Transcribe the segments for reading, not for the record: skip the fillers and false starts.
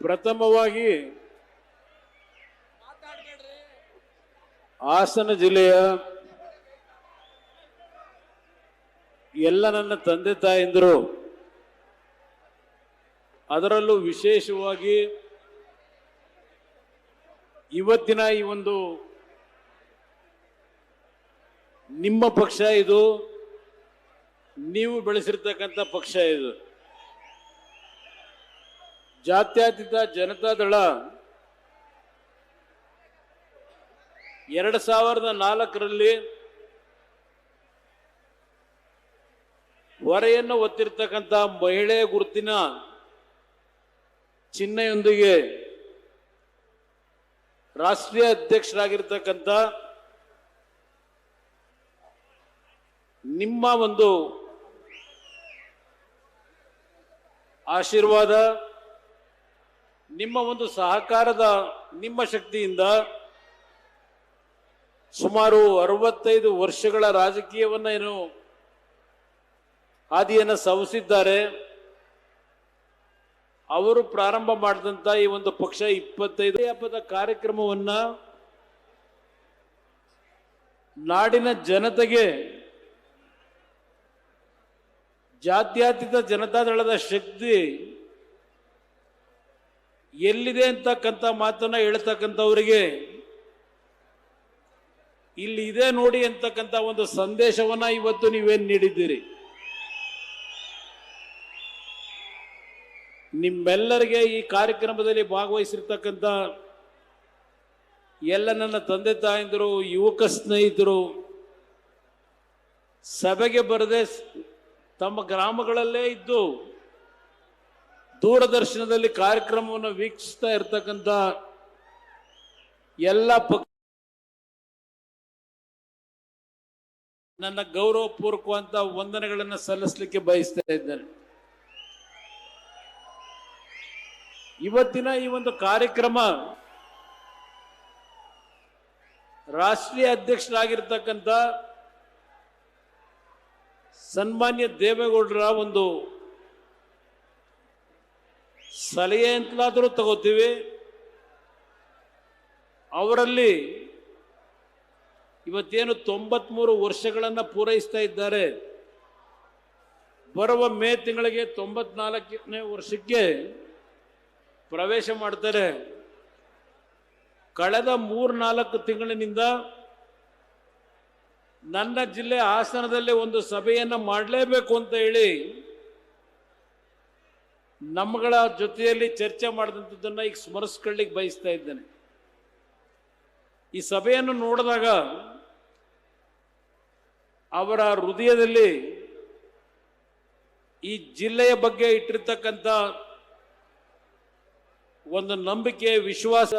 ಪ್ರಥಮವಾಗಿ ಹಾಸನ ಜಿಲ್ಲೆಯ ಎಲ್ಲ ನನ್ನ ತಂದೆ ತಾಯಂದಿರು, ಅದರಲ್ಲೂ ವಿಶೇಷವಾಗಿ ಇವತ್ತಿನ ಈ ಒಂದು ನಿಮ್ಮ ಪಕ್ಷ ಇದು, ನೀವು ಬೆಳೆಸಿರ್ತಕ್ಕಂಥ ಪಕ್ಷ ಇದು, ಜಾತ್ಯತೀತ ಜನತಾದಳ 2004ರಲ್ಲಿ ಹೊರೆಯನ್ನು ಹೊತ್ತಿರ್ತಕ್ಕಂಥ ಮಹಿಳೆ ಗುರುತಿನ ಚಿಹ್ನೆಯೊಂದಿಗೆ ರಾಷ್ಟ್ರೀಯ ಅಧ್ಯಕ್ಷರಾಗಿರ್ತಕ್ಕಂಥ ನಿಮ್ಮ ಒಂದು ಆಶೀರ್ವಾದ, ನಿಮ್ಮ ಒಂದು ಸಹಕಾರದ, ನಿಮ್ಮ ಶಕ್ತಿಯಿಂದ ಸುಮಾರು 65 ವರ್ಷಗಳ ರಾಜಕೀಯವನ್ನ ಏನು ಹಾದಿಯನ್ನು ಸವಿಸಿದ್ದಾರೆ. ಅವರು ಪ್ರಾರಂಭ ಮಾಡಿದಂತ ಈ ಒಂದು ಪಕ್ಷ 25 ಹಬ್ಬದ ಕಾರ್ಯಕ್ರಮವನ್ನ ನಾಡಿನ ಜನತೆಗೆ ಜಾತ್ಯತೀತ ಜನತಾದಳದ ಶಕ್ತಿ ಎಲ್ಲಿದೆ ಅಂತಕ್ಕಂಥ ಮಾತನ್ನ ಹೇಳ್ತಕ್ಕಂಥವರಿಗೆ ಇಲ್ಲಿ ಇದೆ ನೋಡಿ ಅಂತಕ್ಕಂಥ ಒಂದು ಸಂದೇಶವನ್ನ ಇವತ್ತು ನೀವೇನು ನೀಡಿದ್ದೀರಿ. ನಿಮ್ಮೆಲ್ಲರಿಗೆ ಈ ಕಾರ್ಯಕ್ರಮದಲ್ಲಿ ಭಾಗವಹಿಸಿರ್ತಕ್ಕಂಥ ಎಲ್ಲ ನನ್ನ ತಂದೆ ತಾಯಂದಿರು, ಯುವಕ ಸ್ನೇಹಿತರು, ಸಭೆಗೆ ಬರದೆ ತಮ್ಮ ಗ್ರಾಮಗಳಲ್ಲೇ ಇದ್ದು ದೂರದರ್ಶನದಲ್ಲಿ ಕಾರ್ಯಕ್ರಮವನ್ನು ವೀಕ್ಷಿಸ್ತಾ ಇರ್ತಕ್ಕಂಥ ಎಲ್ಲ ನನ್ನ ಗೌರವಪೂರ್ವಕವಾದ ವಂದನೆಗಳನ್ನು ಸಲ್ಲಿಸಲಿಕ್ಕೆ ಬಯಸ್ತಾ ಇದ್ದೇನೆ. ಇವತ್ತಿನ ಈ ಒಂದು ಕಾರ್ಯಕ್ರಮ ರಾಷ್ಟ್ರೀಯ ಅಧ್ಯಕ್ಷರಾಗಿರ್ತಕ್ಕಂಥ ಸನ್ಮಾನ್ಯ ದೇವೇಗೌಡರ ಒಂದು ಸಲಹೆ ಅಂತಲಾದರೂ ತಗೋತೀವಿ. ಅವರಲ್ಲಿ ಇವತ್ತೇನು 93 ವರ್ಷಗಳನ್ನು ಪೂರೈಸ್ತಾ ಇದ್ದಾರೆ. ಬರುವ ಮೇ ತಿಂಗಳಿಗೆ 94ನೇ ವರ್ಷಕ್ಕೆ ಪ್ರವೇಶ ಮಾಡ್ತಾರೆ. ಕಳೆದ 3-4 ತಿಂಗಳಿನಿಂದ ನನ್ನ ಜಿಲ್ಲೆ ಹಾಸನದಲ್ಲಿ ಒಂದು ಸಭೆಯನ್ನು ಮಾಡಲೇಬೇಕು ಅಂತ ಹೇಳಿ ನಮ್ಮಗಳ ಜೊತೆಯಲ್ಲಿ ಚರ್ಚೆ ಮಾಡಿದಂಥದ್ದನ್ನು ಈಗ ಸ್ಮರಿಸ್ಕೊಳ್ಳಿಕ್ಕೆ ಬಯಸ್ತಾ ಇದ್ದೇನೆ. ಈ ಸಭೆಯನ್ನು ನೋಡಿದಾಗ ಅವರ ಹೃದಯದಲ್ಲಿ ಈ ಜಿಲ್ಲೆಯ ಬಗ್ಗೆ ಇಟ್ಟಿರ್ತಕ್ಕಂಥ ಒಂದು ನಂಬಿಕೆ, ವಿಶ್ವಾಸ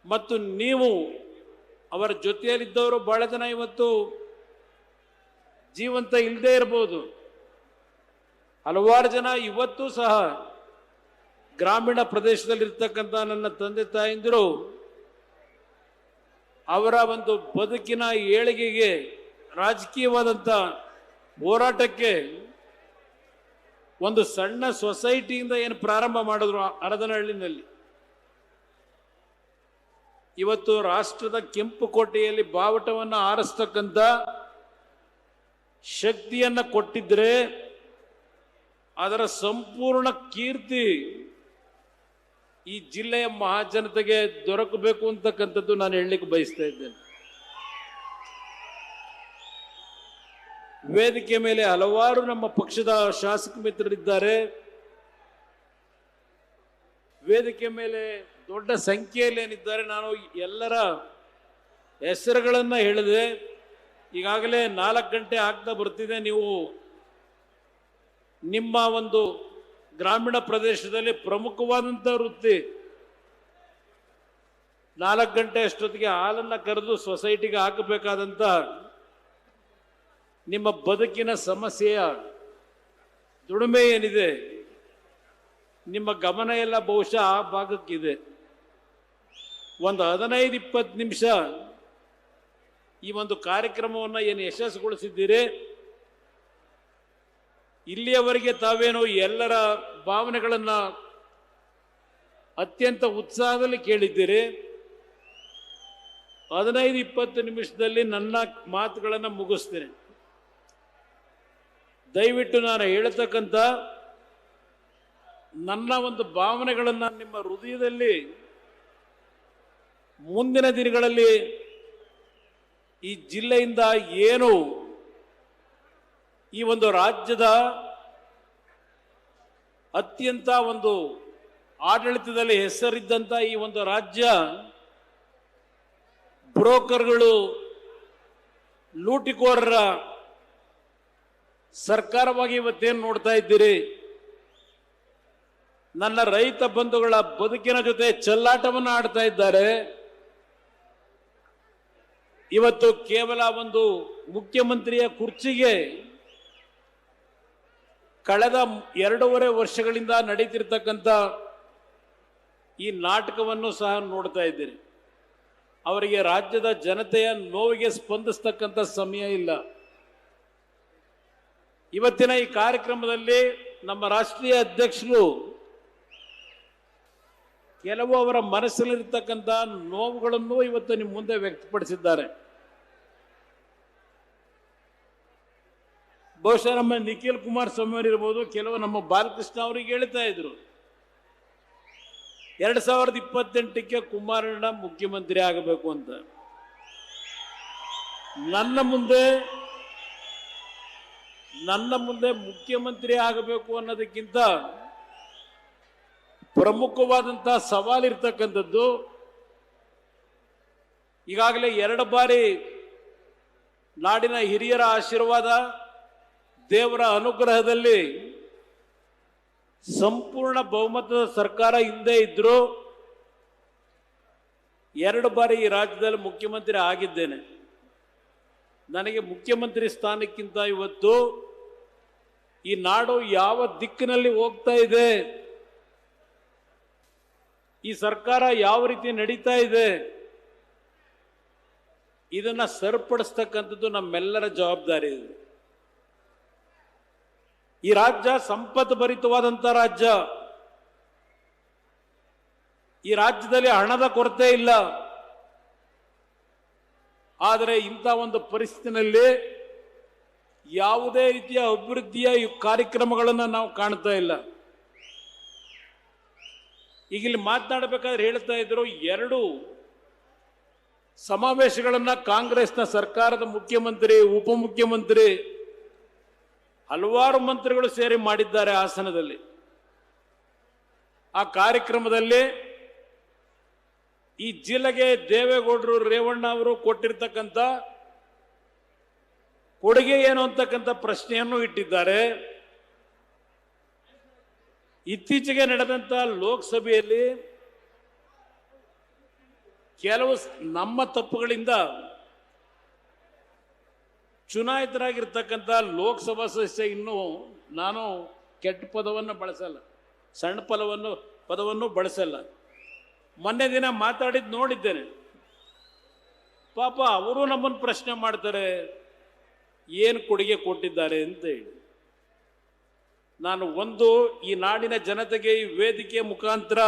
ಮತ್ತು ನೀವು ಅವರ ಜೊತೆಯಲ್ಲಿದ್ದವರು ಬಹಳ ಜನ ಇವತ್ತು ಜೀವಂತ ಇಲ್ಲದೆ ಇರಬಹುದು. ಹಲವಾರು ಜನ ಇವತ್ತು ಸಹ ಗ್ರಾಮೀಣ ಪ್ರದೇಶದಲ್ಲಿರ್ತಕ್ಕಂಥ ನನ್ನ ತಂದೆ ತಾಯಂದಿರು ಅವರ ಒಂದು ಬದುಕಿನ ಏಳಿಗೆಗೆ, ರಾಜಕೀಯವಾದಂಥ ಹೋರಾಟಕ್ಕೆ ಒಂದು ಸಣ್ಣ ಸೊಸೈಟಿಯಿಂದ ಏನು ಪ್ರಾರಂಭ ಮಾಡಿದ್ರು ಹರದನಹಳ್ಳಿನಲ್ಲಿ, ಇವತ್ತು ರಾಷ್ಟ್ರದ ಕೆಂಪು ಕೋಟೆಯಲ್ಲಿ ಬಾವುಟವನ್ನು ಆರಿಸ್ತಕ್ಕಂಥ ಶಕ್ತಿಯನ್ನು ಕೊಟ್ಟಿದ್ರೆ ಅದರ ಸಂಪೂರ್ಣ ಕೀರ್ತಿ ಈ ಜಿಲ್ಲೆಯ ಮಹಾಜನತೆಗೆ ದೊರಕಬೇಕು ಅಂತಕ್ಕಂಥದ್ದು ನಾನು ಹೇಳಲಿಕ್ಕೆ ಬಯಸ್ತಾ ಇದ್ದೇನೆ. ವೇದಿಕೆ ಮೇಲೆ ಹಲವಾರು ನಮ್ಮ ಪಕ್ಷದ ಶಾಸಕ ಮಿತ್ರರಿದ್ದಾರೆ. ವೇದಿಕೆ ಮೇಲೆ ದೊಡ್ಡ ಸಂಖ್ಯೆಯಲ್ಲಿ ಏನಿದ್ದಾರೆ. ನಾನು ಎಲ್ಲರ ಹೆಸರುಗಳನ್ನು ಹೇಳಿದೆ. ಈಗಾಗಲೇ 4 ಗಂಟೆ ಆಗ್ತಾ ಬರ್ತಿದೆ. ನೀವು ನಿಮ್ಮ ಒಂದು ಗ್ರಾಮೀಣ ಪ್ರದೇಶದಲ್ಲಿ ಪ್ರಮುಖವಾದಂಥ ವೃತ್ತಿ 4 ಗಂಟೆ ಅಷ್ಟೊತ್ತಿಗೆ ಹಾಲನ್ನು ಕರೆದು ಸೊಸೈಟಿಗೆ ಹಾಕಬೇಕಾದಂಥ ನಿಮ್ಮ ಬದುಕಿನ ಸಮಸ್ಯೆಯ ದುಡಿಮೆ ಏನಿದೆ, ನಿಮ್ಮ ಗಮನ ಎಲ್ಲ ಬಹುಶಃ ಆ ಭಾಗಕ್ಕಿದೆ. ಒಂದು 15-20 ನಿಮಿಷ ಈ ಒಂದು ಕಾರ್ಯಕ್ರಮವನ್ನು ಏನು ಯಶಸ್ಸುಗೊಳಿಸಿದ್ದೀರಿ, ಇಲ್ಲಿಯವರೆಗೆ ತಾವೇನು ಎಲ್ಲರ ಭಾವನೆಗಳನ್ನು ಅತ್ಯಂತ ಉತ್ಸಾಹದಲ್ಲಿ ಕೇಳಿದ್ದೀರಿ. 15-20 ನಿಮಿಷದಲ್ಲಿ ನನ್ನ ಮಾತುಗಳನ್ನು ಮುಗಿಸ್ತೇನೆ. ದಯವಿಟ್ಟು ನಾನು ಹೇಳ್ತಕ್ಕಂಥ ನನ್ನ ಒಂದು ಭಾವನೆಗಳನ್ನು ನಿಮ್ಮ ಹೃದಯದಲ್ಲಿ ಮುಂದಿನ ದಿನಗಳಲ್ಲಿ ಈ ಜಿಲ್ಲೆಯಿಂದ ಏನು ಈ ಒಂದು ರಾಜ್ಯದ ಅತ್ಯಂತ ಒಂದು ಆಡಳಿತದಲ್ಲಿ ಹೆಸರಿದ್ದಂಥ ಈ ಒಂದು ರಾಜ್ಯ ಬ್ರೋಕರ್ಗಳು, ಲೂಟಿಕೋರರ ಸರ್ಕಾರವಾಗಿ ಇವತ್ತೇನು ನೋಡ್ತಾ ಇದ್ದೀರಿ, ನನ್ನ ರೈತ ಬಂಧುಗಳ ಬದುಕಿನ ಜೊತೆ ಚೆಲ್ಲಾಟವನ್ನು ಆಡ್ತಾ ಇದ್ದಾರೆ. ಇವತ್ತು ಕೇವಲ ಒಂದು ಮುಖ್ಯಮಂತ್ರಿಯ ಕುರ್ಚಿಗೆ ಕಳೆದ 2.5 ವರ್ಷಗಳಿಂದ ನಡೀತಿರ್ತಕ್ಕಂಥ ಈ ನಾಟಕವನ್ನು ಸಹ ನೋಡ್ತಾ ಇದ್ದೀರಿ. ಅವರಿಗೆ ರಾಜ್ಯದ ಜನತೆಯ ನೋವಿಗೆ ಸ್ಪಂದಿಸ್ತಕ್ಕಂಥ ಸಮಯ ಇಲ್ಲ. ಇವತ್ತಿನ ಈ ಕಾರ್ಯಕ್ರಮದಲ್ಲಿ ನಮ್ಮ ರಾಷ್ಟ್ರೀಯ ಅಧ್ಯಕ್ಷರು ಕೆಲವು ಅವರ ಮನಸ್ಸಲ್ಲಿರ್ತಕ್ಕಂಥ ನೋವುಗಳನ್ನು ಇವತ್ತು ನಿಮ್ಮ ಮುಂದೆ ವ್ಯಕ್ತಪಡಿಸಿದ್ದಾರೆ. ಬಹುಶಃ ನಮ್ಮ ನಿಖಿಲ್ ಕುಮಾರಸ್ವಾಮಿ ಅವರು ಇರ್ಬೋದು, ಕೆಲವು ನಮ್ಮ ಬಾಲಕೃಷ್ಣ ಅವರಿಗೆ ಹೇಳ್ತಾ ಇದ್ರು 2028ಕ್ಕೆ ಕುಮಾರಣ್ಣ ಮುಖ್ಯಮಂತ್ರಿ ಆಗಬೇಕು ಅಂತ. ನನ್ನ ಮುಂದೆ ಮುಖ್ಯಮಂತ್ರಿ ಆಗಬೇಕು ಅನ್ನೋದಕ್ಕಿಂತ ಪ್ರಮುಖವಾದಂತಹ ಸವಾಲಿರ್ತಕ್ಕಂಥದ್ದು, ಈಗಾಗಲೇ 2 ಬಾರಿ ನಾಡಿನ ಹಿರಿಯರ ಆಶೀರ್ವಾದ, ದೇವರ ಅನುಗ್ರಹದಲ್ಲಿ ಸಂಪೂರ್ಣ ಬಹುಮತದ ಸರ್ಕಾರ ಹಿಂದೆ ಇದ್ರೂ 2 ಬಾರಿ ಈ ರಾಜ್ಯದಲ್ಲಿ ಮುಖ್ಯಮಂತ್ರಿ ಆಗಿದ್ದೇನೆ. ನನಗೆ ಮುಖ್ಯಮಂತ್ರಿ ಸ್ಥಾನಕ್ಕಿಂತ ಇವತ್ತು ಈ ನಾಡು ಯಾವ ದಿಕ್ಕಿನಲ್ಲಿ ಹೋಗ್ತಾ ಇದೆ, ಈ ಸರ್ಕಾರ ಯಾವ ರೀತಿ ನಡೀತಾ ಇದೆ, ಇದನ್ನ ಸರಿಪಡಿಸ್ತಕ್ಕಂಥದ್ದು ನಮ್ಮೆಲ್ಲರ ಜವಾಬ್ದಾರಿ ಇದೆ. ಈ ರಾಜ್ಯ ಸಂಪತ್ತು ಭರಿತವಾದಂಥ ರಾಜ್ಯ. ಈ ರಾಜ್ಯದಲ್ಲಿ ಹಣದ ಕೊರತೆ ಇಲ್ಲ. ಆದರೆ ಇಂಥ ಒಂದು ಪರಿಸ್ಥಿತಿನಲ್ಲಿ ಯಾವುದೇ ರೀತಿಯ ಅಭಿವೃದ್ಧಿಯ ಕಾರ್ಯಕ್ರಮಗಳನ್ನು ನಾವು ಕಾಣ್ತಾ ಇಲ್ಲ. ಈಗ ಇಲ್ಲಿ ಮಾತನಾಡಬೇಕಾದ್ರೆ ಹೇಳ್ತಾ ಇದ್ರು, 2 ಸಮಾವೇಶಗಳನ್ನ ಕಾಂಗ್ರೆಸ್ನ ಸರ್ಕಾರದ ಮುಖ್ಯಮಂತ್ರಿ, ಉಪಮುಖ್ಯಮಂತ್ರಿ, ಹಲವಾರು ಮಂತ್ರಿಗಳು ಸೇರಿ ಮಾಡಿದ್ದಾರೆ ಹಾಸನದಲ್ಲಿ. ಆ ಕಾರ್ಯಕ್ರಮದಲ್ಲಿ ಈ ಜಿಲ್ಲೆಗೆ ದೇವೇಗೌಡರು, ರೇವಣ್ಣ ಅವರು ಕೊಟ್ಟಿರ್ತಕ್ಕಂಥ ಕೊಡುಗೆ ಏನು ಅಂತಕ್ಕಂಥ ಪ್ರಶ್ನೆಯನ್ನು ಇಟ್ಟಿದ್ದಾರೆ. ಇತ್ತೀಚೆಗೆ ನಡೆದಂತ ಲೋಕಸಭೆಯಲ್ಲಿ ಕೆಲವು ನಮ್ಮ ತಪ್ಪುಗಳಿಂದ ಚುನಾಯಿತರಾಗಿರ್ತಕ್ಕಂಥ ಲೋಕಸಭಾ ಸದಸ್ಯ, ಇನ್ನೂ ನಾನು ಕೆಟ್ಟ ಪದವನ್ನು ಬಳಸಲ್ಲ, ಸಣ್ಣ ಪದವನ್ನು ಬಳಸಲ್ಲ, ಮೊನ್ನೆ ದಿನ ಮಾತಾಡಿದ್ದು ನೋಡಿದ್ದೇನೆ. ಪಾಪ ಅವರು ನಮ್ಮನ್ನು ಪ್ರಶ್ನೆ ಮಾಡ್ತಾರೆ, ಏನು ಕೊಡುಗೆ ಕೊಟ್ಟಿದ್ದಾರೆ ಅಂತ ಹೇಳಿ. ನಾನು ಈ ನಾಡಿನ ಜನತೆಗೆ ಈ ವೇದಿಕೆ ಮುಖಾಂತರ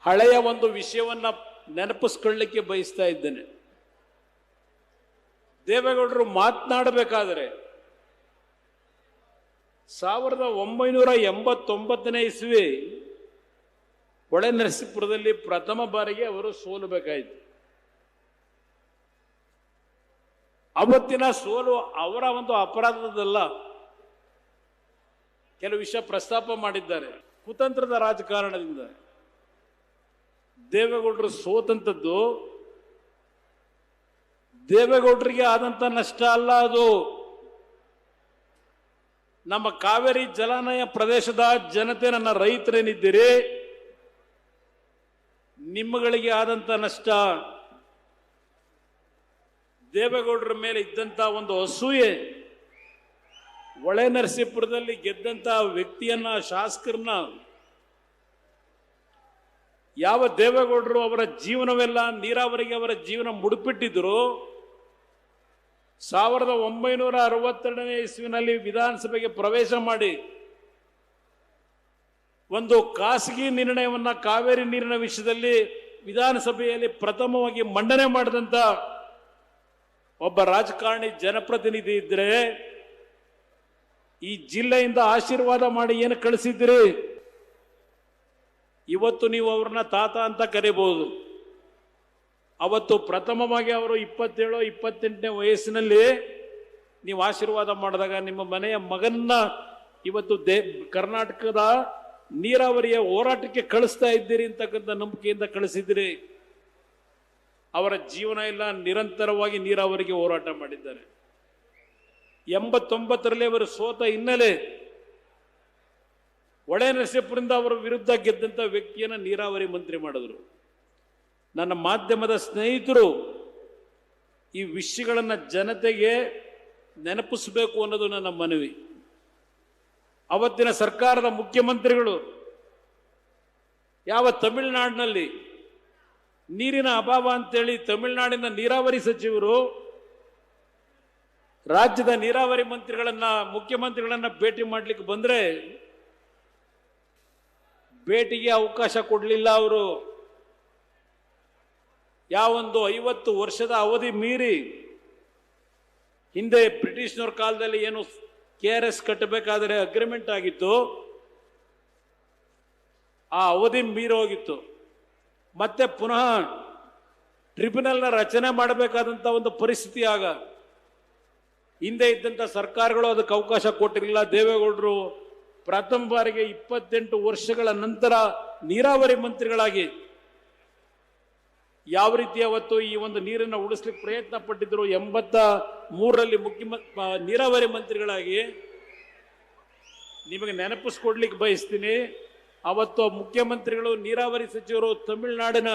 ಹಳೆಯ ಒಂದು ವಿಷಯವನ್ನ ನೆನಪಿಸ್ಕೊಳ್ಳಿಕ್ಕೆ ಬಯಸ್ತಾ ಇದ್ದೇನೆ. ದೇವೇಗೌಡರು ಮಾತನಾಡಬೇಕಾದರೆ 1989ನೇ ಇಸ್ವಿ ಹೊಳೆನರಸೀಪುರದಲ್ಲಿ ಪ್ರಥಮ ಬಾರಿಗೆ ಅವರು ಸೋಲಬೇಕಾಯಿತು. ಅವತ್ತಿನ ಸೋಲು ಅವರ ಒಂದು ಅಪರಾಧದಲ್ಲ. ಕೆಲವು ವಿಷಯ ಪ್ರಸ್ತಾಪ ಮಾಡಿದ್ದಾರೆ. ಕುತಂತ್ರದ ರಾಜಕಾರಣದಿಂದ ದೇವೇಗೌಡರು ಸೋತಂಥದ್ದು ದೇವೇಗೌಡರಿಗೆ ಆದಂತ ನಷ್ಟ ಅಲ್ಲ, ಅದು ನಮ್ಮ ಕಾವೇರಿ ಜಲಾನಯ ಪ್ರದೇಶದ ಜನತೆ, ನನ್ನ ರೈತರೇನಿದ್ದೀರಿ, ನಿಮ್ಮಗಳಿಗೆ ಆದಂತ ನಷ್ಟ. ದೇವೇಗೌಡರ ಮೇಲೆ ಇದ್ದಂತ ಒಂದು ಅಸೂಯೆ, ಹೊಳೆನರಸೀಪುರದಲ್ಲಿ ಗೆದ್ದಂತ ವ್ಯಕ್ತಿಯನ್ನ, ಶಾಸಕರನ್ನ, ಯಾವ ದೇವೇಗೌಡರು ಅವರ ಜೀವನವೆಲ್ಲ ನೀರಾವರಿಗೆ ಅವರ ಜೀವನ ಮುಡುಪಿಟ್ಟಿದ್ರು, 1962ನೇ ಇಸ್ವಿನಲ್ಲಿ ವಿಧಾನಸಭೆಗೆ ಪ್ರವೇಶ ಮಾಡಿ ಒಂದು ಖಾಸಗಿ ನಿರ್ಣಯವನ್ನ ಕಾವೇರಿ ನೀರಿನ ವಿಷಯದಲ್ಲಿ ವಿಧಾನಸಭೆಯಲ್ಲಿ ಪ್ರಥಮವಾಗಿ ಮಂಡನೆ ಮಾಡಿದಂತ ಒಬ್ಬ ರಾಜಕಾರಣಿ ಜನಪ್ರತಿನಿಧಿ ಇದ್ರೆ ಈ ಜಿಲ್ಲೆಯಿಂದ ಆಶೀರ್ವಾದ ಮಾಡಿ ಏನು ಕಳಿಸಿದ್ರಿ? ಇವತ್ತು ನೀವು ಅವ್ರನ್ನ ತಾತ ಅಂತ ಕರೀಬಹುದು. ಅವತ್ತು ಪ್ರಥಮವಾಗಿ ಅವರು 27-28ನೇ ವಯಸ್ಸಿನಲ್ಲಿ ನೀವು ಆಶೀರ್ವಾದ ಮಾಡಿದಾಗ ನಿಮ್ಮ ಮನೆಯ ಮಗನ್ನ ಇವತ್ತು ಕರ್ನಾಟಕದ ನೀರಾವರಿಯ ಹೋರಾಟಕ್ಕೆ ಕಳಿಸ್ತಾ ಇದ್ದೀರಿ ಅಂತಕ್ಕಂಥ ನಂಬಿಕೆಯಿಂದ ಕಳಿಸಿದ್ದೀರಿ. ಅವರ ಜೀವನ ಎಲ್ಲ ನಿರಂತರವಾಗಿ ನೀರಾವರಿಗೆ ಹೋರಾಟ ಮಾಡಿದ್ದಾರೆ. 89ರಲ್ಲಿ ಅವರು ಸೋತ ಹಿನ್ನೆಲೆ ಹೊಳೆನರಸೀಪುರದಿಂದ ಅವರ ವಿರುದ್ಧ ಗೆದ್ದಂತ ವ್ಯಕ್ತಿಯನ್ನ ನೀರಾವರಿ ಮಂತ್ರಿ ಮಾಡಿದ್ರು. ನನ್ನ ಮಾಧ್ಯಮದ ಸ್ನೇಹಿತರು ಈ ವಿಷಯಗಳನ್ನ ಜನತೆಗೆ ನೆನಪಿಸಬೇಕು ಅನ್ನೋದು ನನ್ನ ಮನವಿ. ಅವತ್ತಿನ ಸರ್ಕಾರದ ಮುಖ್ಯಮಂತ್ರಿಗಳು ಯಾವ ತಮಿಳುನಾಡಿನಲ್ಲಿ ನೀರಿನ ಅಭಾವ ಅಂತೇಳಿ ತಮಿಳುನಾಡಿನ ನೀರಾವರಿ ಸಚಿವರು ರಾಜ್ಯದ ನೀರಾವರಿ ಮಂತ್ರಿಗಳನ್ನ ಮುಖ್ಯಮಂತ್ರಿಗಳನ್ನ ಭೇಟಿ ಮಾಡಲಿಕ್ಕೆ ಬಂದ್ರೆ ಭೇಟಿಗೆ ಅವಕಾಶ ಕೊಡಲಿಲ್ಲ. ಅವರು ಯಾವೊಂದು 50 ವರ್ಷದ ಅವಧಿ ಮೀರಿ ಹಿಂದೆ ಬ್ರಿಟಿಷ್ನವ್ರ ಕಾಲದಲ್ಲಿ ಏನು KRS ಕಟ್ಟಬೇಕಾದರೆ ಅಗ್ರಿಮೆಂಟ್ ಆಗಿತ್ತು, ಆ ಅವಧಿ ಮೀರಿ ಹೋಗಿತ್ತು. ಮತ್ತೆ ಪುನಃ ಟ್ರಿಬ್ಯುನಲ್ನ ರಚನೆ ಮಾಡಬೇಕಾದಂತ ಒಂದು ಪರಿಸ್ಥಿತಿ ಆಗ ಹಿಂದೆ ಇದ್ದಂತ ಸರ್ಕಾರಗಳು ಅದಕ್ಕೆ ಅವಕಾಶ ಕೊಟ್ಟಿರಲಿಲ್ಲ. ದೇವೇಗೌಡರು ಪ್ರಥಮ ಬಾರಿಗೆ 28 ವರ್ಷಗಳ ನಂತರ ನೀರಾವರಿ ಮಂತ್ರಿಗಳಾಗಿ ಯಾವ ರೀತಿ ಅವತ್ತು ಈ ಒಂದು ನೀರನ್ನು ಉಳಿಸ್ಲಿಕ್ಕೆ ಪ್ರಯತ್ನ ಪಟ್ಟಿದ್ರು. 83ರಲ್ಲಿ ನೀರಾವರಿ ಮಂತ್ರಿಗಳಾಗಿ ನಿಮಗೆ ನೆನಪಿಸ್ಕೊಡ್ಲಿಕ್ಕೆ ಬಯಸ್ತೀನಿ. ಅವತ್ತು ಮುಖ್ಯಮಂತ್ರಿಗಳು ನೀರಾವರಿ ಸಚಿವರು ತಮಿಳುನಾಡಿನ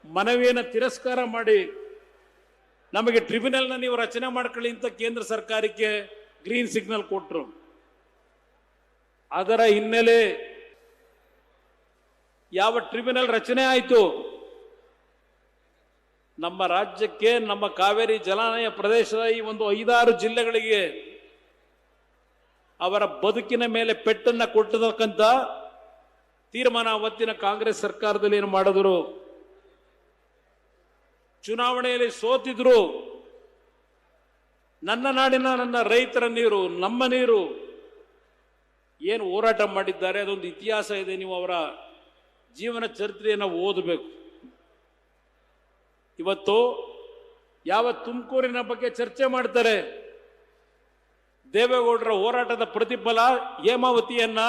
ಮನವಿಯನ್ನು ತಿರಸ್ಕಾರ ಮಾಡಿ ನಮಗೆ ಟ್ರಿಬ್ಯುನಲ್ನ ನೀವು ರಚನೆ ಮಾಡ್ಕೊಳ್ಳಿ ಅಂತ ಕೇಂದ್ರ ಸರ್ಕಾರಕ್ಕೆ ಗ್ರೀನ್ ಸಿಗ್ನಲ್ ಕೊಟ್ಟರು. ಅದರ ಹಿನ್ನೆಲೆ ಯಾವ ಟ್ರಿಬ್ಯುನಲ್ ರಚನೆ ಆಯಿತು, ನಮ್ಮ ರಾಜ್ಯಕ್ಕೆ ನಮ್ಮ ಕಾವೇರಿ ಜಲಾನಯ ಪ್ರದೇಶದ ಈ ಒಂದು 5-6 ಜಿಲ್ಲೆಗಳಿಗೆ ಅವರ ಬದುಕಿನ ಮೇಲೆ ಪೆಟ್ಟನ್ನ ಕೊಟ್ಟತಕ್ಕಂಥ ತೀರ್ಮಾನ ಅವತ್ತಿನ ಕಾಂಗ್ರೆಸ್ ಸರ್ಕಾರದಲ್ಲಿ ಏನು ಮಾಡಿದ್ರು. ಚುನಾವಣೆಯಲ್ಲಿ ಸೋತಿದ್ರು. ನನ್ನ ನಾಡಿನ ನನ್ನ ರೈತರ ನೀರು ನಮ್ಮ ನೀರು ಏನು ಹೋರಾಟ ಮಾಡಿದ್ದಾರೆ ಅದೊಂದು ಇತಿಹಾಸ ಇದೆ. ನೀವು ಅವರ ಜೀವನ ಚರಿತ್ರೆಯನ್ನು ಓದಬೇಕು. ಇವತ್ತು ಯಾವ ತುಮಕೂರಿನ ಬಗ್ಗೆ ಚರ್ಚೆ ಮಾಡ್ತಾರೆ, ದೇವೇಗೌಡರ ಹೋರಾಟದ ಪ್ರತಿಫಲ ಹೇಮಾವತಿಯನ್ನ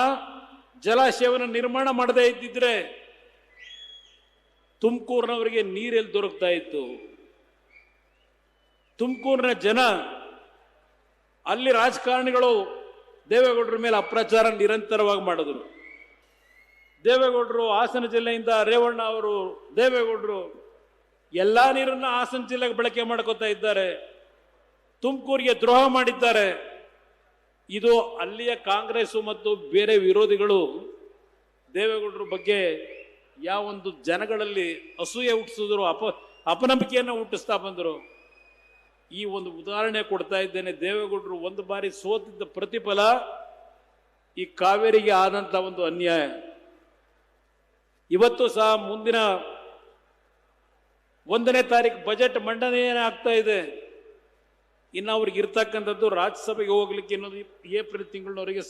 ಜಲಾಶಯವನ್ನು ನಿರ್ಮಾಣ ಮಾಡದೇ ಇದ್ದಿದ್ರೆ ತುಮಕೂರಿನವರಿಗೆ ನೀರೆಲ್ಲಿ ದೊರಕ್ತಾ ಇತ್ತು? ತುಮಕೂರಿನ ಜನ, ಅಲ್ಲಿ ರಾಜಕಾರಣಿಗಳು ದೇವೇಗೌಡರ ಮೇಲೆ ಅಪ್ರಚಾರ ನಿರಂತರವಾಗಿ ಮಾಡಿದ್ರು. ದೇವೇಗೌಡರು ಹಾಸನ ಜಿಲ್ಲೆಯಿಂದ ರೇವಣ್ಣ ಅವರು ದೇವೇಗೌಡರು ಎಲ್ಲಾ ನೀರನ್ನ ಹಾಸನ ಜಿಲ್ಲೆಗೆ ಬಳಕೆ ಮಾಡ್ಕೋತಾ ಇದ್ದಾರೆ, ತುಮಕೂರಿಗೆ ದ್ರೋಹ ಮಾಡಿದ್ದಾರೆ. ಇದು ಅಲ್ಲಿಯ ಕಾಂಗ್ರೆಸ್ ಮತ್ತು ಬೇರೆ ವಿರೋಧಿಗಳು ದೇವೇಗೌಡರ ಬಗ್ಗೆ ಯಾವೊಂದು ಜನಗಳಲ್ಲಿ ಅಸೂಯೆ ಹುಟ್ಟಿಸಿದ್ರು, ಅಪನಂಬಿಕೆಯನ್ನು ಹುಟ್ಟಿಸ್ತಾ ಬಂದರು. ಈ ಒಂದು ಉದಾಹರಣೆ ಕೊಡ್ತಾ ಇದ್ದೇನೆ. ದೇವೇಗೌಡರು ಒಂದು ಬಾರಿ ಸೋತಿದ್ದ ಪ್ರತಿಫಲ ಈ ಕಾವೇರಿಗೆ ಆದಂತ ಒಂದು ಅನ್ಯಾಯ. ಇವತ್ತು ಸಹ ಮುಂದಿನ 1ನೇ ತಾರೀಕು ಬಜೆಟ್ ಮಂಡನೆ ಆಗ್ತಾ ಇದೆ. ಇನ್ನು ಅವ್ರಿಗೆ ಇರ್ತಕ್ಕಂಥದ್ದು ರಾಜ್ಯಸಭೆಗೆ ಹೋಗ್ಲಿಕ್ಕೆ ಇನ್ನೊಂದು ಏಪ್ರಿಲ್ ತಿಂಗಳಿನವರೆಗೆ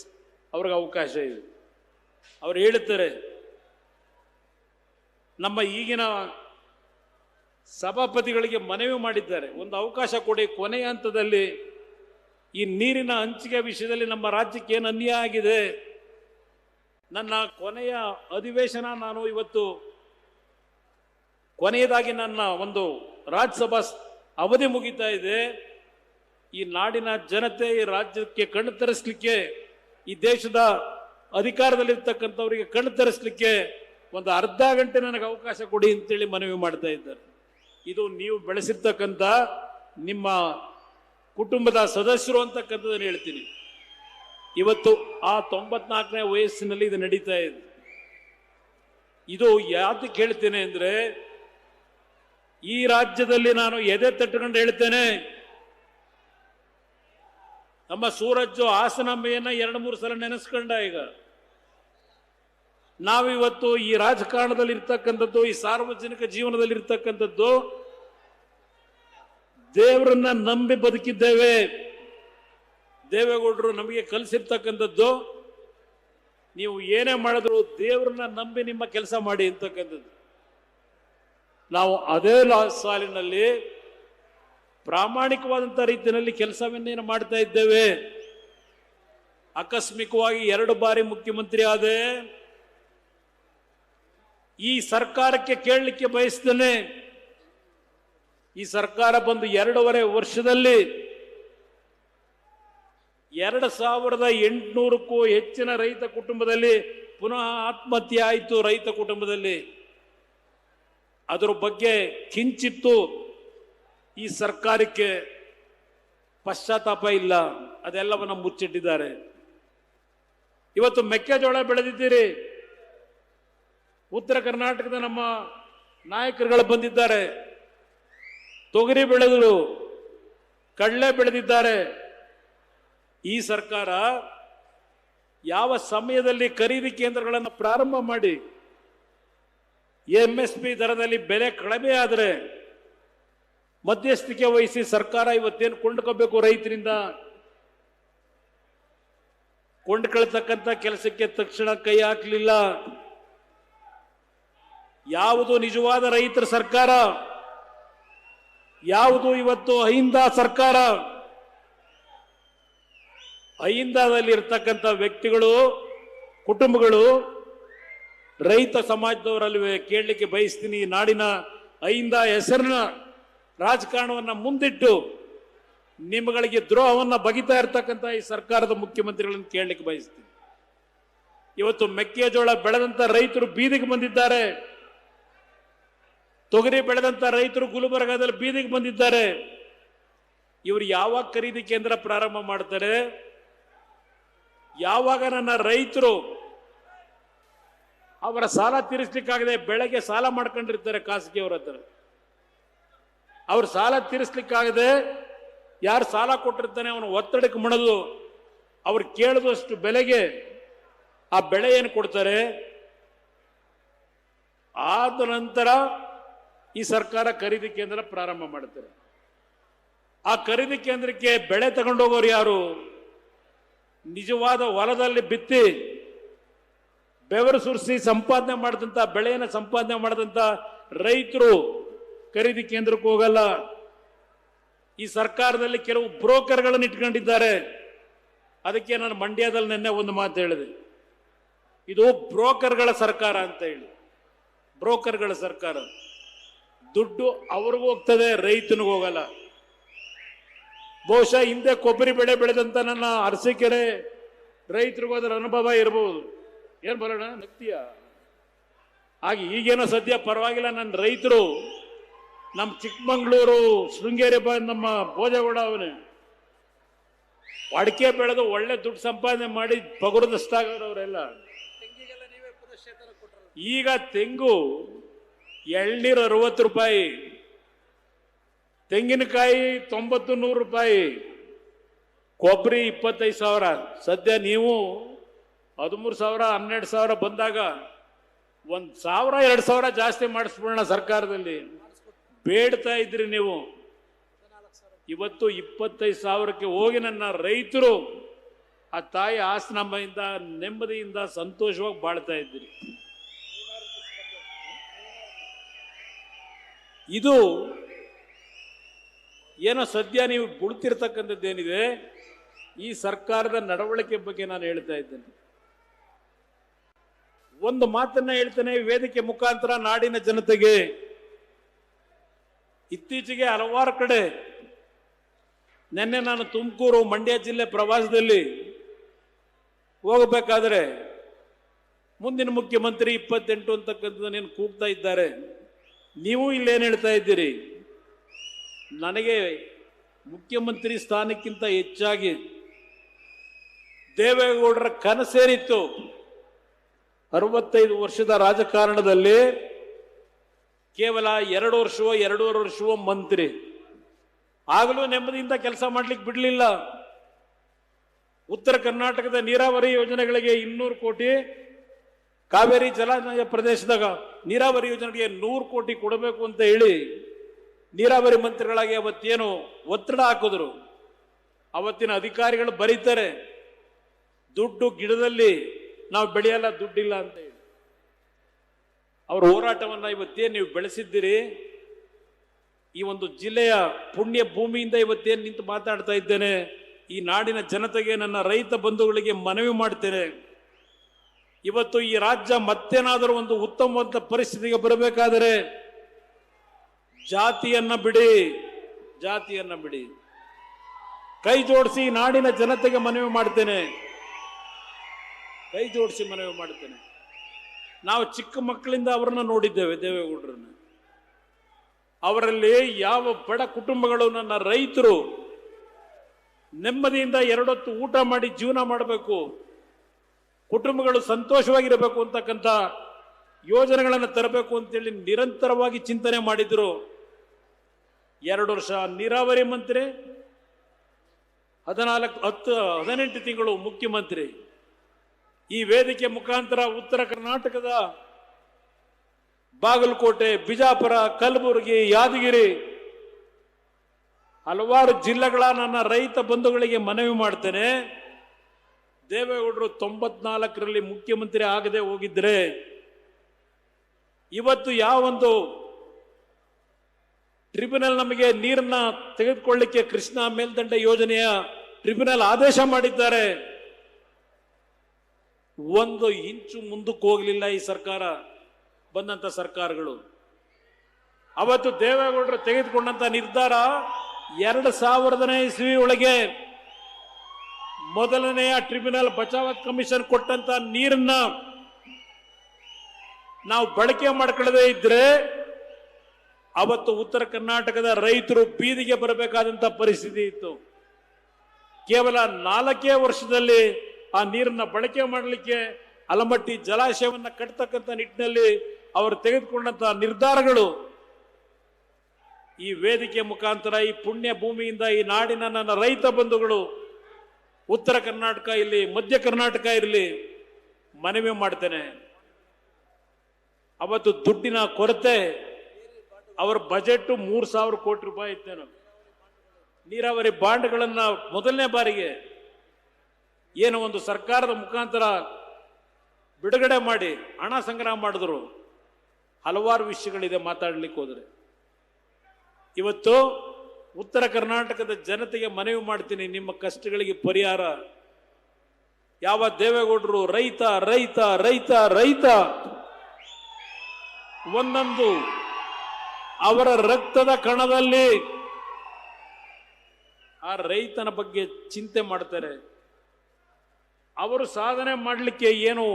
ಅವ್ರಿಗೆ ಅವಕಾಶ ಇದೆ. ಅವ್ರು ಹೇಳ್ತಾರೆ, ನಮ್ಮ ಈಗಿನ ಸಭಾಪತಿಗಳಿಗೆ ಮನವಿ ಮಾಡಿದ್ದಾರೆ, ಒಂದು ಅವಕಾಶ ಕೊಡಿ, ಕೊನೆಯ ಹಂತದಲ್ಲಿ ಈ ನೀರಿನ ಹಂಚಿಕೆ ವಿಷಯದಲ್ಲಿ ನಮ್ಮ ರಾಜ್ಯಕ್ಕೆ ಏನು ಅನ್ಯಾಯ ಆಗಿದೆ, ನನ್ನ ಕೊನೆಯ ಅಧಿವೇಶನ ನಾನು ಇವತ್ತು ಕೊನೆಯದಾಗಿ ನನ್ನ ಒಂದು ರಾಜ್ಯಸಭಾ ಅವಧಿ ಮುಗಿತಾ ಇದೆ, ಈ ನಾಡಿನ ಜನತೆ ಈ ರಾಜ್ಯಕ್ಕೆ ಕಣ್ಣು ತರಿಸಲಿಕ್ಕೆ, ಈ ದೇಶದ ಅಧಿಕಾರದಲ್ಲಿರ್ತಕ್ಕಂಥವರಿಗೆ ಕಣ್ಣು ತರಿಸಲಿಕ್ಕೆ ಒಂದು ಅರ್ಧ ಗಂಟೆ ನನಗೆ ಅವಕಾಶ ಕೊಡಿ ಅಂತೇಳಿ ಮನವಿ ಮಾಡ್ತಾ ಇದ್ದಾರೆ. ಇದು ನೀವು ಬೆಳೆಸಿರ್ತಕ್ಕಂಥ ನಿಮ್ಮ ಕುಟುಂಬದ ಸದಸ್ಯರು ಅಂತಕ್ಕಂಥದ್ದನ್ನು ಹೇಳ್ತೀನಿ. ಇವತ್ತು ಆ 94ನೇ ವಯಸ್ಸಿನಲ್ಲಿ ಇದು ನಡೀತಾ ಇದೆ. ಇದು ಯಾತಕ್ಕೆ ಹೇಳ್ತೇನೆ ಅಂದ್ರೆ, ಈ ರಾಜ್ಯದಲ್ಲಿ ನಾನು ಎದೆ ತಟ್ಟುಕೊಂಡು ಹೇಳ್ತೇನೆ, ನಮ್ಮ ಸೂರಜ್ಜು ಹಾಸನಾಂಬೆಯನ್ನ 2-3 ಸಲ ನೆನೆಸ್ಕೊಂಡ. ಈಗ ನಾವಿವತ್ತು ಈ ರಾಜಕಾರಣದಲ್ಲಿ ಇರ್ತಕ್ಕಂಥದ್ದು, ಈ ಸಾರ್ವಜನಿಕ ಜೀವನದಲ್ಲಿ ಇರ್ತಕ್ಕಂಥದ್ದು ದೇವರನ್ನ ನಂಬಿ ಬದುಕಿದ್ದೇವೆ. ದೇವೇಗೌಡರು ನಮಗೆ ಕಲಿಸಿರ್ತಕ್ಕಂಥದ್ದು, ನೀವು ಏನೇ ಮಾಡಿದ್ರು ದೇವರನ್ನ ನಂಬಿ ನಿಮ್ಮ ಕೆಲಸ ಮಾಡಿ ಅಂತಕ್ಕಂಥದ್ದು. ನಾವು ಅದೇ ಸಾಲಿನಲ್ಲಿ ಪ್ರಾಮಾಣಿಕವಾದಂಥ ರೀತಿಯಲ್ಲಿ ಕೆಲಸವನ್ನೇನು ಮಾಡ್ತಾ ಇದ್ದೇವೆ. ಆಕಸ್ಮಿಕವಾಗಿ 2 ಬಾರಿ ಮುಖ್ಯಮಂತ್ರಿ ಆದೆ. ಈ ಸರ್ಕಾರಕ್ಕೆ ಕೇಳಲಿಕ್ಕೆ ಬಯಸ್ತೇನೆ, ಈ ಸರ್ಕಾರ ಬಂದು 2.5 ವರ್ಷದಲ್ಲಿ 2800ಕ್ಕೂ ಹೆಚ್ಚಿನ ರೈತ ಕುಟುಂಬದಲ್ಲಿ ಪುನಃ ಆತ್ಮಹತ್ಯೆ ಆಯಿತು. ರೈತ ಕುಟುಂಬದಲ್ಲಿ ಅದರ ಬಗ್ಗೆ ಕಿಂಚಿತ್ತು ಈ ಸರ್ಕಾರಕ್ಕೆ ಪಶ್ಚಾತ್ತಾಪ ಇಲ್ಲ. ಅದೆಲ್ಲವನ್ನ ಮುಚ್ಚಿಟ್ಟಿದ್ದಾರೆ. ಇವತ್ತು ಮೆಕ್ಕೆಜೋಳ ಬೆಳೆದಿದ್ದೀರಿ. ಉತ್ತರ ಕರ್ನಾಟಕದ ನಮ್ಮ ನಾಯಕರುಗಳು ಬಂದಿದ್ದಾರೆ, ತೊಗರಿ ಬೆಳೆದರು, ಕಡಲೆ ಬೆಳೆದಿದ್ದಾರೆ. ಈ ಸರ್ಕಾರ ಯಾವ ಸಮಯದಲ್ಲಿ ಖರೀದಿ ಕೇಂದ್ರಗಳನ್ನು ಪ್ರಾರಂಭ ಮಾಡಿ MSP ದರದಲ್ಲಿ ಬೆಲೆ ಕಡಿಮೆ ಆದರೆ ಮಧ್ಯಸ್ಥಿಕೆ ವಹಿಸಿ ಸರ್ಕಾರ ಇವತ್ತೇನು ಕೊಂಡ್ಕೋಬೇಕು ರೈತರಿಂದ, ಕೊಂಡ್ಕೊಳ್ತಕ್ಕಂಥ ಕೆಲಸಕ್ಕೆ ತಕ್ಷಣ ಕೈ ಹಾಕಲಿಲ್ಲ. ಯಾವುದು ನಿಜವಾದ ರೈತರ ಸರ್ಕಾರ, ಯಾವುದು ಇವತ್ತು ಅಹಿಂದ ಸರ್ಕಾರ. ಅಹಿಂದದಲ್ಲಿ ಇರ್ತಕ್ಕಂಥ ವ್ಯಕ್ತಿಗಳು, ಕುಟುಂಬಗಳು ರೈತ ಸಮಾಜದವರಲ್ವೇ ಕೇಳಲಿಕ್ಕೆ ಬಯಸ್ತೀನಿ. ನಾಡಿನ ಅಹಿಂದ ಹೆಸರಿನ ರಾಜಕಾರಣವನ್ನ ಮುಂದಿಟ್ಟು ನಿಮ್ಮಗಳಿಗೆ ದ್ರೋಹವನ್ನ ಬಗಿತಾ ಇರ್ತಕ್ಕಂಥ ಈ ಸರ್ಕಾರದ ಮುಖ್ಯಮಂತ್ರಿಗಳನ್ನು ಕೇಳಲಿಕ್ಕೆ ಬಯಸ್ತೀನಿ. ಇವತ್ತು ಮೆಕ್ಕೆಜೋಳ ಬೆಳೆದಂತ ರೈತರು ಬೀದಿಗೆ ಬಂದಿದ್ದಾರೆ. ತೊಗರಿ ಬೆಳೆದಂತ ರೈತರು ಗುಲ್ಬರ್ಗಾದಲ್ಲಿ ಬೀದಿಗೆ ಬಂದಿದ್ದಾರೆ. ಇವರು ಯಾವಾಗ ಖರೀದಿ ಕೇಂದ್ರ ಪ್ರಾರಂಭ ಮಾಡ್ತಾರೆ? ಯಾವಾಗ ನನ್ನ ರೈತರು ಅವರ ಸಾಲ ತೀರಿಸಲಿಕ್ಕಾಗದೆ ಬೆಳೆಗೆ ಸಾಲ ಮಾಡ್ಕೊಂಡಿರ್ತಾರೆ ಖಾಸಗಿಯವರ ಹತ್ರ. ಅವ್ರ ಸಾಲ ತೀರಿಸಲಿಕ್ಕಾಗದೆ ಯಾರು ಸಾಲ ಕೊಟ್ಟಿರ್ತಾನೆ ಅವನು ಒತ್ತಡಕ್ಕೆ ಮಣದು ಅವ್ರು ಕೇಳಿದಷ್ಟು ಬೆಲೆಗೆ ಆ ಬೆಳೆ ಏನು ಕೊಡ್ತಾರೆ. ಆದ ನಂತರ ಈ ಸರ್ಕಾರ ಖರೀದಿ ಕೇಂದ್ರ ಪ್ರಾರಂಭ ಮಾಡುತ್ತಾರೆ. ಆ ಖರೀದಿ ಕೇಂದ್ರಕ್ಕೆ ಬೆಳೆ ತಗೊಂಡೋಗೋರು ಯಾರು? ನಿಜವಾದ ಹೊಲದಲ್ಲಿ ಬಿತ್ತಿ ಬೆವರು ಸುರಿಸಿ ಸಂಪಾದನೆ ಮಾಡಿದಂಥ ಬೆಳೆಯನ್ನು ಸಂಪಾದನೆ ಮಾಡಿದಂಥ ರೈತರು ಖರೀದಿ ಕೇಂದ್ರಕ್ಕೆ ಹೋಗಲ್ಲ. ಈ ಸರ್ಕಾರದಲ್ಲಿ ಕೆಲವು ಬ್ರೋಕರ್ಗಳನ್ನು ಇಟ್ಕೊಂಡಿದ್ದಾರೆ. ಅದಕ್ಕೆ ನಾನು ಮಂಡ್ಯದಲ್ಲಿ ನಿನ್ನೆ ಒಂದು ಮಾತು ಹೇಳಿದೆ, ಇದು ಬ್ರೋಕರ್ಗಳ ಸರ್ಕಾರ ಅಂತ ಹೇಳಿ. ಬ್ರೋಕರ್ಗಳ ಸರ್ಕಾರ. ದುಡ್ಡು ಅವ್ರಿಗೂ ಹೋಗ್ತದೆ, ರೈತನಿಗೆ ಹೋಗಲ್ಲ. ಬಹುಶಃ ಹಿಂದೆ ಕೊಬ್ಬರಿ ಬೆಳೆ ಬೆಳೆದಂತ ನನ್ನ ಅರಸೀಕೆರೆ ರೈತರಿಗೂ ಅದರ ಅನುಭವ ಇರಬಹುದು. ಏನ್ ಬರೋಣ ನಗ್ತೀಯ? ಹಾಗೆ ಈಗೇನೋ ಸದ್ಯ ಪರವಾಗಿಲ್ಲ. ನನ್ನ ರೈತರು ನಮ್ಮ ಚಿಕ್ಕಮಂಗ್ಳೂರು ಶೃಂಗೇರಿ ನಮ್ಮ ಭೋಜಗೌಡ ಅವನೇ ಅಡಿಕೆ ಬೆಳೆದು ಒಳ್ಳೆ ದುಡ್ಡು ಸಂಪಾದನೆ ಮಾಡಿ ಪಗುರದಷ್ಟಾಗವ್ರೆಲ್ಲ. ಈಗ ತೆಂಗು ಎಳ್ನೀರು 60 ರೂಪಾಯಿ, ತೆಂಗಿನಕಾಯಿ 90-100 ರೂಪಾಯಿ, ಕೊಬ್ಬರಿ 25,000. ಸದ್ಯ ನೀವು 13,000 12,000 ಬಂದಾಗ 1,000-2,000 ಜಾಸ್ತಿ ಮಾಡಿಸ್ಬಿಡೋಣ ಸರ್ಕಾರದಲ್ಲಿ ಬೇಡ್ತಾ ಇದ್ರಿ ನೀವು. ಇವತ್ತು 25,000ಕ್ಕೆ ಹೋಗಿ ನನ್ನ ರೈತರು ಆ ತಾಯಿ ಆಸನಾಂಬೆಯಿಂದ ನೆಮ್ಮದಿಯಿಂದ ಸಂತೋಷವಾಗಿ ಬಾಳ್ತಾ ಇದ್ದೀರಿ. ಇದು ಏನೋ ಸದ್ಯ ನೀವು ಬುಡ್ತಿರ್ತಕ್ಕಂಥದ್ದೇನಿದೆ ಈ ಸರ್ಕಾರದ ನಡವಳಿಕೆ ಬಗ್ಗೆ ನಾನು ಹೇಳ್ತಾ ಇದ್ದೇನೆ. ಒಂದು ಮಾತನ್ನ ಹೇಳ್ತೇನೆ ವೇದಿಕೆ ಮುಖಾಂತರ ನಾಡಿನ ಜನತೆಗೆ. ಇತ್ತೀಚೆಗೆ ಹಲವಾರು ಕಡೆ ನಿನ್ನೆ ನಾನು ತುಮಕೂರು ಮಂಡ್ಯ ಜಿಲ್ಲೆ ಪ್ರವಾಸದಲ್ಲಿ ಹೋಗಬೇಕಾದ್ರೆ ಮುಂದಿನ ಮುಖ್ಯಮಂತ್ರಿ 28 ಅಂತಕ್ಕಂಥದ್ದನ್ನೇನು ಕೂಗ್ತಾ ಇದ್ದಾರೆ. ನೀವು ಇಲ್ಲೇನು ಹೇಳ್ತಾ ಇದ್ದೀರಿ? ನನಗೆ ಮುಖ್ಯಮಂತ್ರಿ ಸ್ಥಾನಕ್ಕಿಂತ ಹೆಚ್ಚಾಗಿ ದೇವೇಗೌಡರ ಕನಸೇನಿತ್ತು 65 ವರ್ಷದ ರಾಜಕಾರಣದಲ್ಲಿ ಕೇವಲ 2 ವರ್ಷವೋ 2.5 ವರ್ಷವೋ ಮಂತ್ರಿ ಆಗಲೂ ನೆಮ್ಮದಿಯಿಂದ ಕೆಲಸ ಮಾಡ್ಲಿಕ್ಕೆ ಬಿಡಲಿಲ್ಲ. ಉತ್ತರ ಕರ್ನಾಟಕದ ನೀರಾವರಿ ಯೋಜನೆಗಳಿಗೆ 200 ಕೋಟಿ, ಕಾವೇರಿ ಜಲಾನಯ ಪ್ರದೇಶದಾಗ ನೀರಾವರಿ ಯೋಜನೆಗೆ 100 ಕೋಟಿ ಕೊಡಬೇಕು ಅಂತ ಹೇಳಿ ನೀರಾವರಿ ಮಂತ್ರಿಗಳಾಗಿ ಅವತ್ತೇನು ಒತ್ತಡ ಹಾಕಿದ್ರು. ಅವತ್ತಿನ ಅಧಿಕಾರಿಗಳು ಬರೀತಾರೆ, ದುಡ್ಡು ಗಿಡದಲ್ಲಿ ನಾವು ಬೆಳೆಯಲ್ಲ, ದುಡ್ಡಿಲ್ಲ ಅಂತ ಹೇಳಿ. ಅವರ ಹೋರಾಟವನ್ನ ಇವತ್ತೇನು ನೀವು ಬೆಳೆಸಿದ್ದೀರಿ, ಈ ಒಂದು ಜಿಲ್ಲೆಯ ಪುಣ್ಯ ಭೂಮಿಯಿಂದ ಇವತ್ತೇನು ನಿಂತು ಮಾತಾಡ್ತಾ ಇದ್ದೇನೆ, ಈ ನಾಡಿನ ಜನತೆಗೆ, ನನ್ನ ರೈತ ಬಂಧುಗಳಿಗೆ ಮನವಿ ಮಾಡ್ತೇನೆ. ಇವತ್ತು ಈ ರಾಜ್ಯ ಮತ್ತೇನಾದರೂ ಒಂದು ಉತ್ತಮವಾದ ಪರಿಸ್ಥಿತಿಗೆ ಬರಬೇಕಾದರೆ ಜಾತಿಯನ್ನ ಬಿಡಿ, ಜಾತಿಯನ್ನ ಬಿಡಿ. ಕೈ ಜೋಡಿಸಿ ನಾಡಿನ ಜನತೆಗೆ ಮನವಿ ಮಾಡ್ತೇನೆ, ಕೈ ಜೋಡಿಸಿ ಮನವಿ ಮಾಡ್ತೇನೆ. ನಾವು ಚಿಕ್ಕ ಮಕ್ಕಳಿಂದ ಅವರನ್ನ ನೋಡಿದ್ದೇವೆ, ದೇವೇಗೌಡರನ್ನ. ಅವರಲ್ಲಿ ಯಾವ ಬಡ ಕುಟುಂಬಗಳು, ನನ್ನ ರೈತರು ನೆಮ್ಮದಿಯಿಂದ 2 ಹೊತ್ತು ಊಟ ಮಾಡಿ ಜೀವನ ಮಾಡಬೇಕು, ಕುಟುಂಬಗಳು ಸಂತೋಷವಾಗಿರಬೇಕು ಅಂತಕ್ಕಂಥ ಯೋಜನೆಗಳನ್ನು ತರಬೇಕು ಅಂತೇಳಿ ನಿರಂತರವಾಗಿ ಚಿಂತನೆ ಮಾಡಿದ್ರು. 2 ವರ್ಷ ನೀರಾವರಿ ಮಂತ್ರಿ, 18 ತಿಂಗಳು ಮುಖ್ಯಮಂತ್ರಿ. ಈ ವೇದಿಕೆ ಮುಖಾಂತರ ಉತ್ತರ ಕರ್ನಾಟಕದ ಬಾಗಲಕೋಟೆ, ಬಿಜಾಪುರ, ಕಲಬುರಗಿ, ಯಾದಗಿರಿ ಹಲವಾರು ಜಿಲ್ಲೆಗಳ ನನ್ನ ರೈತ ಬಂಧುಗಳಿಗೆ ಮನವಿ ಮಾಡ್ತೇನೆ. ದೇವೇಗೌಡರು 94ರಲ್ಲಿ ಮುಖ್ಯಮಂತ್ರಿ ಆಗದೆ ಹೋಗಿದ್ರೆ ಇವತ್ತು ಯಾವೊಂದು ಟ್ರಿಬ್ಯುನಲ್ ನಮಗೆ ನೀರನ್ನ ತೆಗೆದುಕೊಳ್ಳಿಕ್ಕೆ ಕೃಷ್ಣಾ ಮೇಲ್ದಂಡೆ ಯೋಜನೆಯ ಟ್ರಿಬ್ಯುನಲ್ ಆದೇಶ ಮಾಡಿದ್ದಾರೆ, 1 ಇಂಚು ಮುಂದಕ್ಕೆ ಹೋಗಲಿಲ್ಲ ಈ ಸರ್ಕಾರ, ಬಂದಂತ ಸರ್ಕಾರಗಳು. ಅವತ್ತು ದೇವೇಗೌಡರು ತೆಗೆದುಕೊಂಡಂತ ನಿರ್ಧಾರ 2000ನೇ ಇಸ್ವಿ ಒಳಗೆ ಮೊದಲನೆಯ ಟ್ರಿಬ್ಯುನಲ್ ಬಚಾವತ್ ಕಮಿಷನ್ ಕೊಟ್ಟಂತ ನೀರನ್ನ ನಾವು ಬಳಕೆ ಮಾಡ್ಕೊಳ್ಳದೆ ಇದ್ರೆ ಅವತ್ತು ಉತ್ತರ ಕರ್ನಾಟಕದ ರೈತರು ಬೀದಿಗೆ ಬರಬೇಕಾದಂತ ಪರಿಸ್ಥಿತಿ ಇತ್ತು. ಕೇವಲ 4 ವರ್ಷದಲ್ಲಿ ಆ ನೀರನ್ನ ಬಳಕೆ ಮಾಡಲಿಕ್ಕೆ ಆಲಮಟ್ಟಿ ಜಲಾಶಯವನ್ನ ಕಟ್ಟತಕ್ಕಂಥ ನಿಟ್ಟಿನಲ್ಲಿ ಅವರು ತೆಗೆದುಕೊಂಡಂತ ನಿರ್ಧಾರಗಳು ಈ ವೇದಿಕೆ ಮುಖಾಂತರ, ಈ ಪುಣ್ಯ ಭೂಮಿಯಿಂದ, ಈ ನಾಡಿನ ನನ್ನ ರೈತ ಬಂಧುಗಳು, ಉತ್ತರ ಕರ್ನಾಟಕ ಇರಲಿ, ಮಧ್ಯ ಕರ್ನಾಟಕ ಇರಲಿ, ಮನವಿ ಮಾಡ್ತೇನೆ. ಅವತ್ತು ದುಡ್ಡಿನ ಕೊರತೆ, ಅವರ ಬಜೆಟ್ 3000 ಕೋಟಿ ರೂಪಾಯಿ ಇತ್ತೇನು. ನೀರಾವರಿ ಬಾಂಡ್ಗಳನ್ನ ಮೊದಲನೇ ಬಾರಿಗೆ ಏನು ಒಂದು ಸರ್ಕಾರದ ಮುಖಾಂತರ ಬಿಡುಗಡೆ ಮಾಡಿ ಹಣ ಸಂಗ್ರಹ ಮಾಡಿದ್ರು. ಹಲವಾರು ವಿಷಯಗಳಿದೆ ಮಾತಾಡ್ಲಿಕ್ಕೆ ಹೋದ್ರೆ. ಇವತ್ತು ಉತ್ತರ ಕರ್ನಾಟಕದ ಜನತೆಗೆ ಮನವಿ ಮಾಡ್ತೀನಿ, ನಿಮ್ಮ ಕಷ್ಟಗಳಿಗೆ ಪರಿಹಾರ. ಯಾವ ದೇವೇಗೌಡರು ರೈತ ರೈತ ರೈತ ರೈತ ಒಂದೊಂದು ಅವರ ರಕ್ತದ ಕಣದಲ್ಲಿ ಆ ರೈತನ ಬಗ್ಗೆ ಚಿಂತೆ ಮಾಡ್ತಾರೆ. ಅವರು ಸಾಧನೆ ಮಾಡಲಿಕ್ಕೆ ಏನು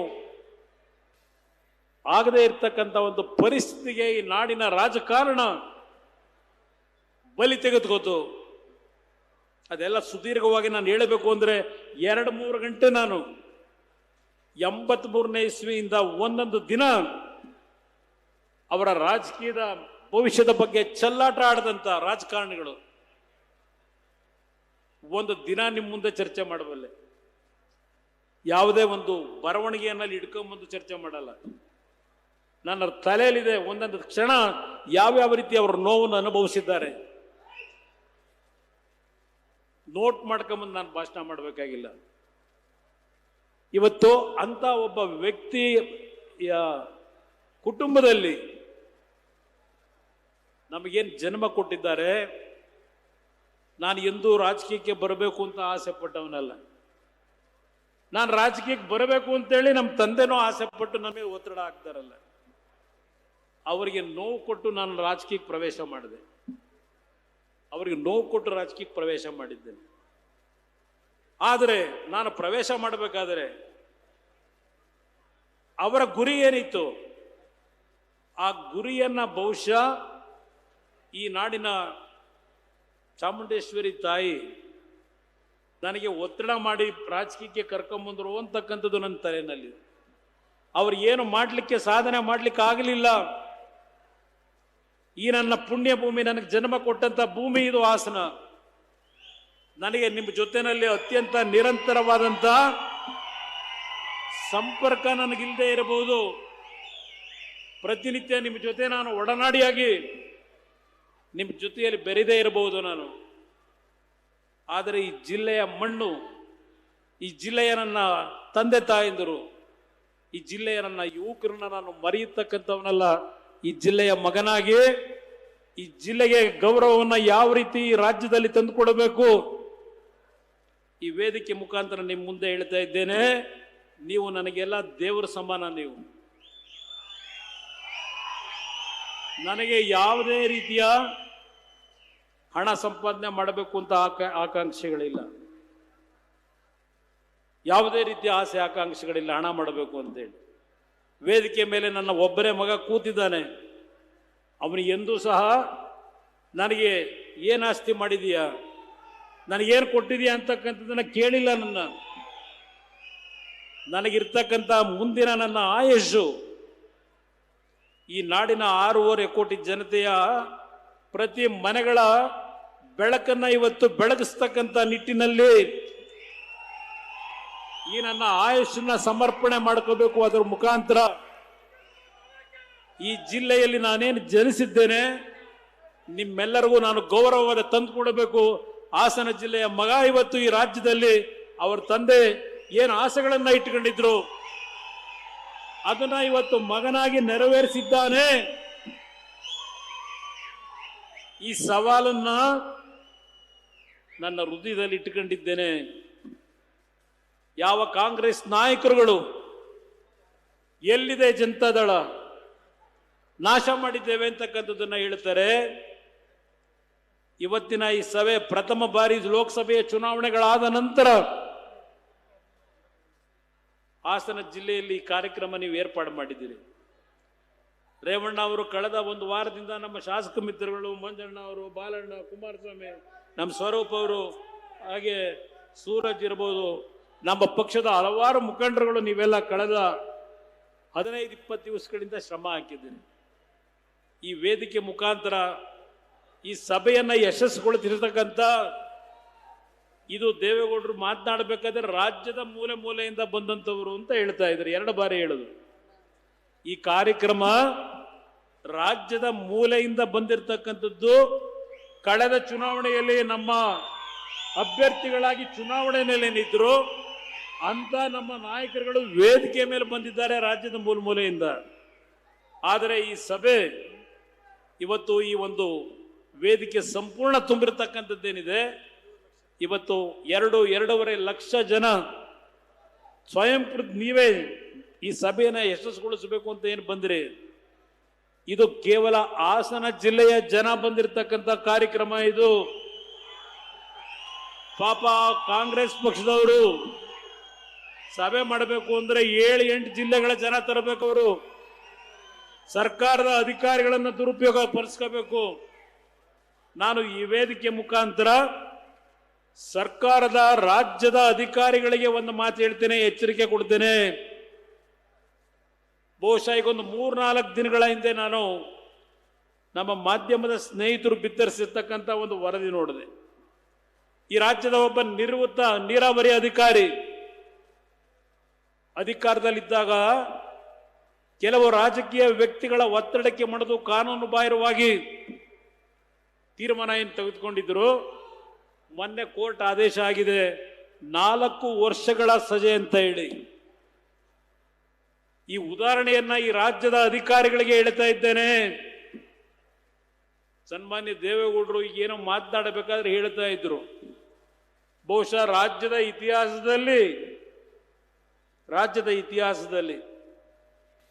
ಆಗದೆ ಇರ್ತಕ್ಕಂಥ ಒಂದು ಪರಿಸ್ಥಿತಿಗೆ ಈ ನಾಡಿನ ರಾಜಕಾರಣ ಬಲಿ ತೆಗೆದುಕೋತು. ಅದೆಲ್ಲ ಸುದೀರ್ಘವಾಗಿ ನಾನು ಹೇಳಬೇಕು ಅಂದ್ರೆ 2-3 ಗಂಟೆ. ನಾನು 83ನೇ ಇಸ್ವಿಯಿಂದ ಒಂದೊಂದು ದಿನ ಅವರ ರಾಜಕೀಯದ ಭವಿಷ್ಯದ ಬಗ್ಗೆ ಚೆಲ್ಲಾಟ ಆಡದಂತ ರಾಜಕಾರಣಿಗಳು ಒಂದು ದಿನ ನಿಮ್ಮ ಮುಂದೆ ಚರ್ಚೆ ಮಾಡಬಲ್ಲೆ. ಯಾವುದೇ ಒಂದು ಬರವಣಿಗೆಯಲ್ಲಿ ಇಟ್ಕೊಂಡ್ಬಂದು ಚರ್ಚೆ ಮಾಡಲ್ಲ. ನನ್ನ ತಲೆಯಲ್ಲಿದೆ ಒಂದೊಂದು ಕ್ಷಣ ಯಾವ್ಯಾವ ರೀತಿ ಅವರ ನೋವನ್ನು ಅನುಭವಿಸಿದ್ದಾರೆ. ನೋಟ್ ಮಾಡ್ಕೊಂಬಂದು ನಾನು ಭಾಷಣ ಮಾಡಬೇಕಾಗಿಲ್ಲ. ಇವತ್ತು ಅಂತ ಒಬ್ಬ ವ್ಯಕ್ತಿಯ ಕುಟುಂಬದಲ್ಲಿ ನಮಗೇನು ಜನ್ಮ ಕೊಟ್ಟಿದ್ದಾರೆ. ನಾನು ಎಂದೂ ರಾಜಕೀಯಕ್ಕೆ ಬರಬೇಕು ಅಂತ ಆಸೆ ಪಟ್ಟವನಲ್ಲ. ನಾನು ರಾಜಕೀಯಕ್ಕೆ ಬರಬೇಕು ಅಂತೇಳಿ ನಮ್ಮ ತಂದೆನೂ ಆಸೆ ಪಟ್ಟು ನಮಗೆ ಒತ್ತಡ ಹಾಕ್ತಾರಲ್ಲ, ಅವರಿಗೆ ನೋವು ಕೊಟ್ಟು ನಾನು ರಾಜಕೀಯಕ್ಕೆ ಪ್ರವೇಶ ಮಾಡಿದೆ. ಅವರಿಗೆ ನೋವು ಕೊಟ್ಟು ರಾಜಕೀಯಕ್ಕೆ ಪ್ರವೇಶ ಮಾಡಿದ್ದೇನೆ. ಆದರೆ ನಾನು ಪ್ರವೇಶ ಮಾಡಬೇಕಾದರೆ ಅವರ ಗುರಿ ಏನಿತ್ತು, ಆ ಗುರಿಯನ್ನ ಬಹುಶಃ ಈ ನಾಡಿನ ಚಾಮುಂಡೇಶ್ವರಿ ತಾಯಿ ನನಗೆ ಒತ್ತಡ ಮಾಡಿ ರಾಜಕೀಯಕ್ಕೆ ಕರ್ಕೊಂಬಂದರು ಅಂತಕ್ಕಂಥದ್ದು ನನ್ನ ತಲೆಯಲ್ಲಿ. ಅವ್ರು ಏನು ಮಾಡಲಿಕ್ಕೆ ಸಾಧನೆ ಮಾಡಲಿಕ್ಕೆ ಆಗಲಿಲ್ಲ. ಈ ನನ್ನ ಪುಣ್ಯ ಭೂಮಿ, ನನಗೆ ಜನ್ಮ ಕೊಟ್ಟಂತ ಭೂಮಿ ಇದು ಹಾಸನ. ನನಗೆ ನಿಮ್ಮ ಜೊತೆನಲ್ಲಿ ಅತ್ಯಂತ ನಿರಂತರವಾದಂತ ಸಂಪರ್ಕ ನನಗಿಲ್ಲದೆ ಇರಬಹುದು. ಪ್ರತಿನಿತ್ಯ ನಿಮ್ಮ ಜೊತೆ ನಾನು ಒಡನಾಡಿಯಾಗಿ ನಿಮ್ಮ ಜೊತೆಯಲ್ಲಿ ಬೆರೆದೇ ಇರಬಹುದು ನಾನು. ಆದರೆ ಈ ಜಿಲ್ಲೆಯ ಮಣ್ಣು, ಈ ಜಿಲ್ಲೆಯ ನನ್ನ ತಂದೆ ತಾಯಂದಿರು, ಈ ಜಿಲ್ಲೆಯ ನನ್ನ ಯುವಕರನ್ನ ನಾನು ಮರೆಯತಕ್ಕಂಥವನಲ್ಲ. ಈ ಜಿಲ್ಲೆಯ ಮಗನಾಗಿ ಈ ಜಿಲ್ಲೆಗೆ ಗೌರವವನ್ನು ಯಾವ ರೀತಿ ರಾಜ್ಯದಲ್ಲಿ ತಂದುಕೊಡಬೇಕು, ಈ ವೇದಿಕೆ ಮುಖಾಂತರ ನಿಮ್ಮ ಮುಂದೆ ಹೇಳ್ತಾ ಇದ್ದೇನೆ. ನೀವು ನನಗೆಲ್ಲ ದೇವರ ಸಮಾನ. ನೀವು ನನಗೆ ಯಾವುದೇ ರೀತಿಯ ಹಣ ಸಂಪಾದನೆ ಮಾಡಬೇಕು ಅಂತ ಆಕಾಂಕ್ಷೆಗಳಿಲ್ಲ. ಯಾವುದೇ ರೀತಿಯ ಆಸೆ ಆಕಾಂಕ್ಷೆಗಳಿಲ್ಲ ಹಣ ಮಾಡಬೇಕು ಅಂತೇಳಿ. ವೇದಿಕೆ ಮೇಲೆ ನನ್ನ ಒಬ್ಬರೇ ಮಗ ಕೂತಿದ್ದಾನೆ. ಅವನಿಗೆ ಎಂದೂ ಸಹ ನನಗೆ ಏನು ಆಸ್ತಿ ಮಾಡಿದೀಯಾ, ನನಗೇನು ಕೊಟ್ಟಿದೀಯಾ ಅಂತಕ್ಕಂಥದ್ದನ್ನು ಕೇಳಿಲ್ಲ. ನನಗಿರ್ತಕ್ಕಂಥ ಮುಂದಿನ ನನ್ನ ಆಯುಷು ಈ ನಾಡಿನ 6.5 ಕೋಟಿ ಜನತೆಯ ಪ್ರತಿ ಮನೆಗಳ ಬೆಳಕನ್ನು ಇವತ್ತು ಬೆಳಗಿಸ್ತಕ್ಕಂಥ ನಿಟ್ಟಿನಲ್ಲಿ ಈ ನನ್ನ ಆಯುಷನ್ನ ಸಮರ್ಪಣೆ ಮಾಡ್ಕೋಬೇಕು. ಅದರ ಮುಖಾಂತರ ಈ ಜಿಲ್ಲೆಯಲ್ಲಿ ನಾನೇನು ಜನಿಸಿದ್ದೇನೆ ನಿಮ್ಮೆಲ್ಲರಿಗೂ ನಾನು ಗೌರವವನ್ನು ತಂದು ಕೊಡಬೇಕು. ಹಾಸನ ಜಿಲ್ಲೆಯ ಮಗ ಇವತ್ತು ಈ ರಾಜ್ಯದಲ್ಲಿ ಅವರ ತಂದೆ ಏನು ಆಸೆಗಳನ್ನ ಇಟ್ಟುಕೊಂಡಿದ್ರು ಅದನ್ನ ಇವತ್ತು ಮಗನಾಗಿ ನೆರವೇರಿಸಿದ್ದಾನೆ. ಈ ಸವಾಲನ್ನ ನನ್ನ ಹೃದಯದಲ್ಲಿ ಇಟ್ಟುಕೊಂಡಿದ್ದೇನೆ. ಯಾವ ಕಾಂಗ್ರೆಸ್ ನಾಯಕರುಗಳು ಎಲ್ಲಿದೆ ಜನತಾದಳ ನಾಶ ಮಾಡಿದ್ದೇವೆ ಅಂತಕ್ಕಂಥದ್ದನ್ನ ಹೇಳ್ತಾರೆ. ಇವತ್ತಿನ ಈ ಸಭೆ ಪ್ರಥಮ ಬಾರಿ ಲೋಕಸಭೆಯ ಚುನಾವಣೆಗಳಾದ ನಂತರ ಹಾಸನ ಜಿಲ್ಲೆಯಲ್ಲಿ ಈ ಕಾರ್ಯಕ್ರಮ ನೀವು ಏರ್ಪಾಡು ಮಾಡಿದ್ದೀರಿ. ರೇವಣ್ಣ ಅವರು ಕಳೆದ ಒಂದು ವಾರದಿಂದ ನಮ್ಮ ಶಾಸಕ ಮಿತ್ರಗಳು ಮಂಜಣ್ಣ ಅವರು, ಬಾಲಣ್ಣ, ಕುಮಾರಸ್ವಾಮಿ, ನಮ್ಮ ಸ್ವರೂಪ್ ಅವರು, ಹಾಗೆ ಸೂರಜ್ ಇರ್ಬೋದು, ನಮ್ಮ ಪಕ್ಷದ ಹಲವಾರು ಮುಖಂಡರುಗಳು ನೀವೆಲ್ಲ ಕಳೆದ 15-20 ದಿವಸಗಳಿಂದ ಶ್ರಮ ಹಾಕಿದ್ದೀರಿ. ಈ ವೇದಿಕೆ ಮುಖಾಂತರ ಈ ಸಭೆಯನ್ನ ಯಶಸ್ಸುಗೊಳಿಸಿರ್ತಕ್ಕಂಥ ಇದು ದೇವೇಗೌಡರು ಮಾತನಾಡಬೇಕಾದ್ರೆ ರಾಜ್ಯದ ಮೂಲೆ ಮೂಲೆಯಿಂದ ಬಂದಂಥವರು ಅಂತ ಹೇಳ್ತಾ ಇದ್ದಾರೆ. 2 ಬಾರಿ ಹೇಳುದು. ಈ ಕಾರ್ಯಕ್ರಮ ರಾಜ್ಯದ ಮೂಲೆಯಿಂದ ಬಂದಿರತಕ್ಕಂಥದ್ದು. ಕಳೆದ ಚುನಾವಣೆಯಲ್ಲಿ ನಮ್ಮ ಅಭ್ಯರ್ಥಿಗಳಾಗಿ ಚುನಾವಣೆಯಲ್ಲಿ ನಿಂತರು ಅಂತ ನಮ್ಮ ನಾಯಕರುಗಳು ವೇದಿಕೆ ಮೇಲೆ ಬಂದಿದ್ದಾರೆ ರಾಜ್ಯದ ಮೂಲ ಮೂಲೆಯಿಂದ. ಆದರೆ ಈ ಸಭೆ ಇವತ್ತು ಈ ಒಂದು ವೇದಿಕೆ ಸಂಪೂರ್ಣ ತುಂಬಿರತಕ್ಕಂಥದ್ದೇನಿದೆ, ಇವತ್ತು 2.5 ಲಕ್ಷ ಜನ ಸ್ವಯಂ ನೀವೇ ಈ ಸಭೆಯನ್ನು ಯಶಸ್ಸುಗೊಳಿಸಬೇಕು ಅಂತ ಏನು ಬಂದಿರಿ. ಇದು ಕೇವಲ ಹಾಸನ ಜಿಲ್ಲೆಯ ಜನ ಬಂದಿರತಕ್ಕಂಥ ಕಾರ್ಯಕ್ರಮ. ಇದು ಪಾಪ ಕಾಂಗ್ರೆಸ್ ಪಕ್ಷದವರು ಸಭೆ ಮಾಡಬೇಕು ಅಂದ್ರೆ 7-8 ಜಿಲ್ಲೆಗಳ ಜನ ತರಬೇಕು. ಅವರು ಸರ್ಕಾರದ ಅಧಿಕಾರಿಗಳನ್ನು ದುರುಪಯೋಗ ಪಡಿಸ್ಕೋಬೇಕು. ನಾನು ಈ ವೇದಿಕೆ ಮುಖಾಂತರ ಸರ್ಕಾರದ ರಾಜ್ಯದ ಅಧಿಕಾರಿಗಳಿಗೆ ಒಂದು ಮಾತು ಹೇಳ್ತೇನೆ, ಎಚ್ಚರಿಕೆ ಕೊಡ್ತೇನೆ. ಬಹುಶಃ ಈಗೊಂದು 3-4 ದಿನಗಳ ಹಿಂದೆ ನಾನು ನಮ್ಮ ಮಾಧ್ಯಮದ ಸ್ನೇಹಿತರು ಬಿತ್ತರಿಸಿರ್ತಕ್ಕಂಥ ಒಂದು ವರದಿ ನೋಡಿದೆ. ಈ ರಾಜ್ಯದ ಒಬ್ಬ ನಿವೃತ್ತ ನೀರಾವರಿ ಅಧಿಕಾರಿ ಅಧಿಕಾರದಲ್ಲಿದ್ದಾಗ ಕೆಲವು ರಾಜಕೀಯ ವ್ಯಕ್ತಿಗಳ ಒತ್ತಡಕ್ಕೆ ಮಣಿದು ಕಾನೂನು ಬಾಹಿರವಾಗಿ ತೀರ್ಮಾನ ಏನು ತೆಗೆದುಕೊಂಡಿದ್ರು. ಮೊನ್ನೆ ಕೋರ್ಟ್ ಆದೇಶ ಆಗಿದೆ 4 ವರ್ಷಗಳ ಸಜೆ ಅಂತ ಹೇಳಿ. ಈ ಉದಾಹರಣೆಯನ್ನ ಈ ರಾಜ್ಯದ ಅಧಿಕಾರಿಗಳಿಗೆ ಹೇಳ್ತಾ ಇದ್ದೇನೆ. ಸನ್ಮಾನ್ಯ ದೇವೇಗೌಡರು ಏನೋ ಮಾತನಾಡಬೇಕಾದ್ರೆ ಹೇಳ್ತಾ ಇದ್ರು, ಬಹುಶಃ ರಾಜ್ಯದ ಇತಿಹಾಸದಲ್ಲಿ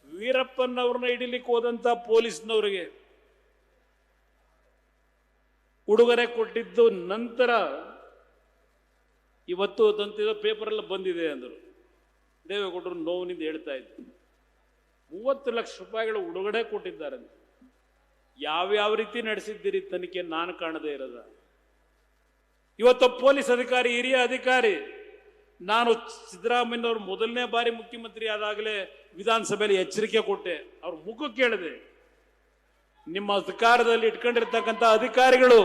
ವೀರಪ್ಪನವ್ರನ್ನ ಹಿಡಿಲಿಕ್ಕೆ ಹೋದಂತ ಪೊಲೀಸ್ನವರಿಗೆ ಉಡುಗೊರೆ ಕೊಟ್ಟಿದ್ದು ನಂತರ ಇವತ್ತು ತಂತಿದ ಪೇಪರ್ ಎಲ್ಲ ಬಂದಿದೆ ಅಂದರು. ದೇವೇಗೌಡರು ನೋವಿನಿಂದ ಹೇಳ್ತಾ ಇದ್ರು 30 ಲಕ್ಷ ರೂಪಾಯಿಗಳ ಉಡುಗೊರೆ ಕೊಟ್ಟಿದ್ದಾರೆ. ಯಾವ್ಯಾವ ರೀತಿ ನಡೆಸಿದ್ದೀರಿ ತನಿಖೆ ನಾನು ಕಾಣದೇ ಇರೋದ. ಇವತ್ತು ಪೊಲೀಸ್ ಅಧಿಕಾರಿ, ಹಿರಿಯ ಅಧಿಕಾರಿ, ನಾನು ಸಿದ್ದರಾಮಯ್ಯನವರು ಮೊದಲನೇ ಬಾರಿ ಮುಖ್ಯಮಂತ್ರಿ ಆದಾಗಲೇ ವಿಧಾನಸಭೆಯಲ್ಲಿ ಎಚ್ಚರಿಕೆ ಕೊಟ್ಟೆ. ಅವ್ರ ಮುಖ ಕೇಳಿದೆ, ನಿಮ್ಮ ಅಧಿಕಾರದಲ್ಲಿ ಇಟ್ಕೊಂಡಿರ್ತಕ್ಕಂಥ ಅಧಿಕಾರಿಗಳು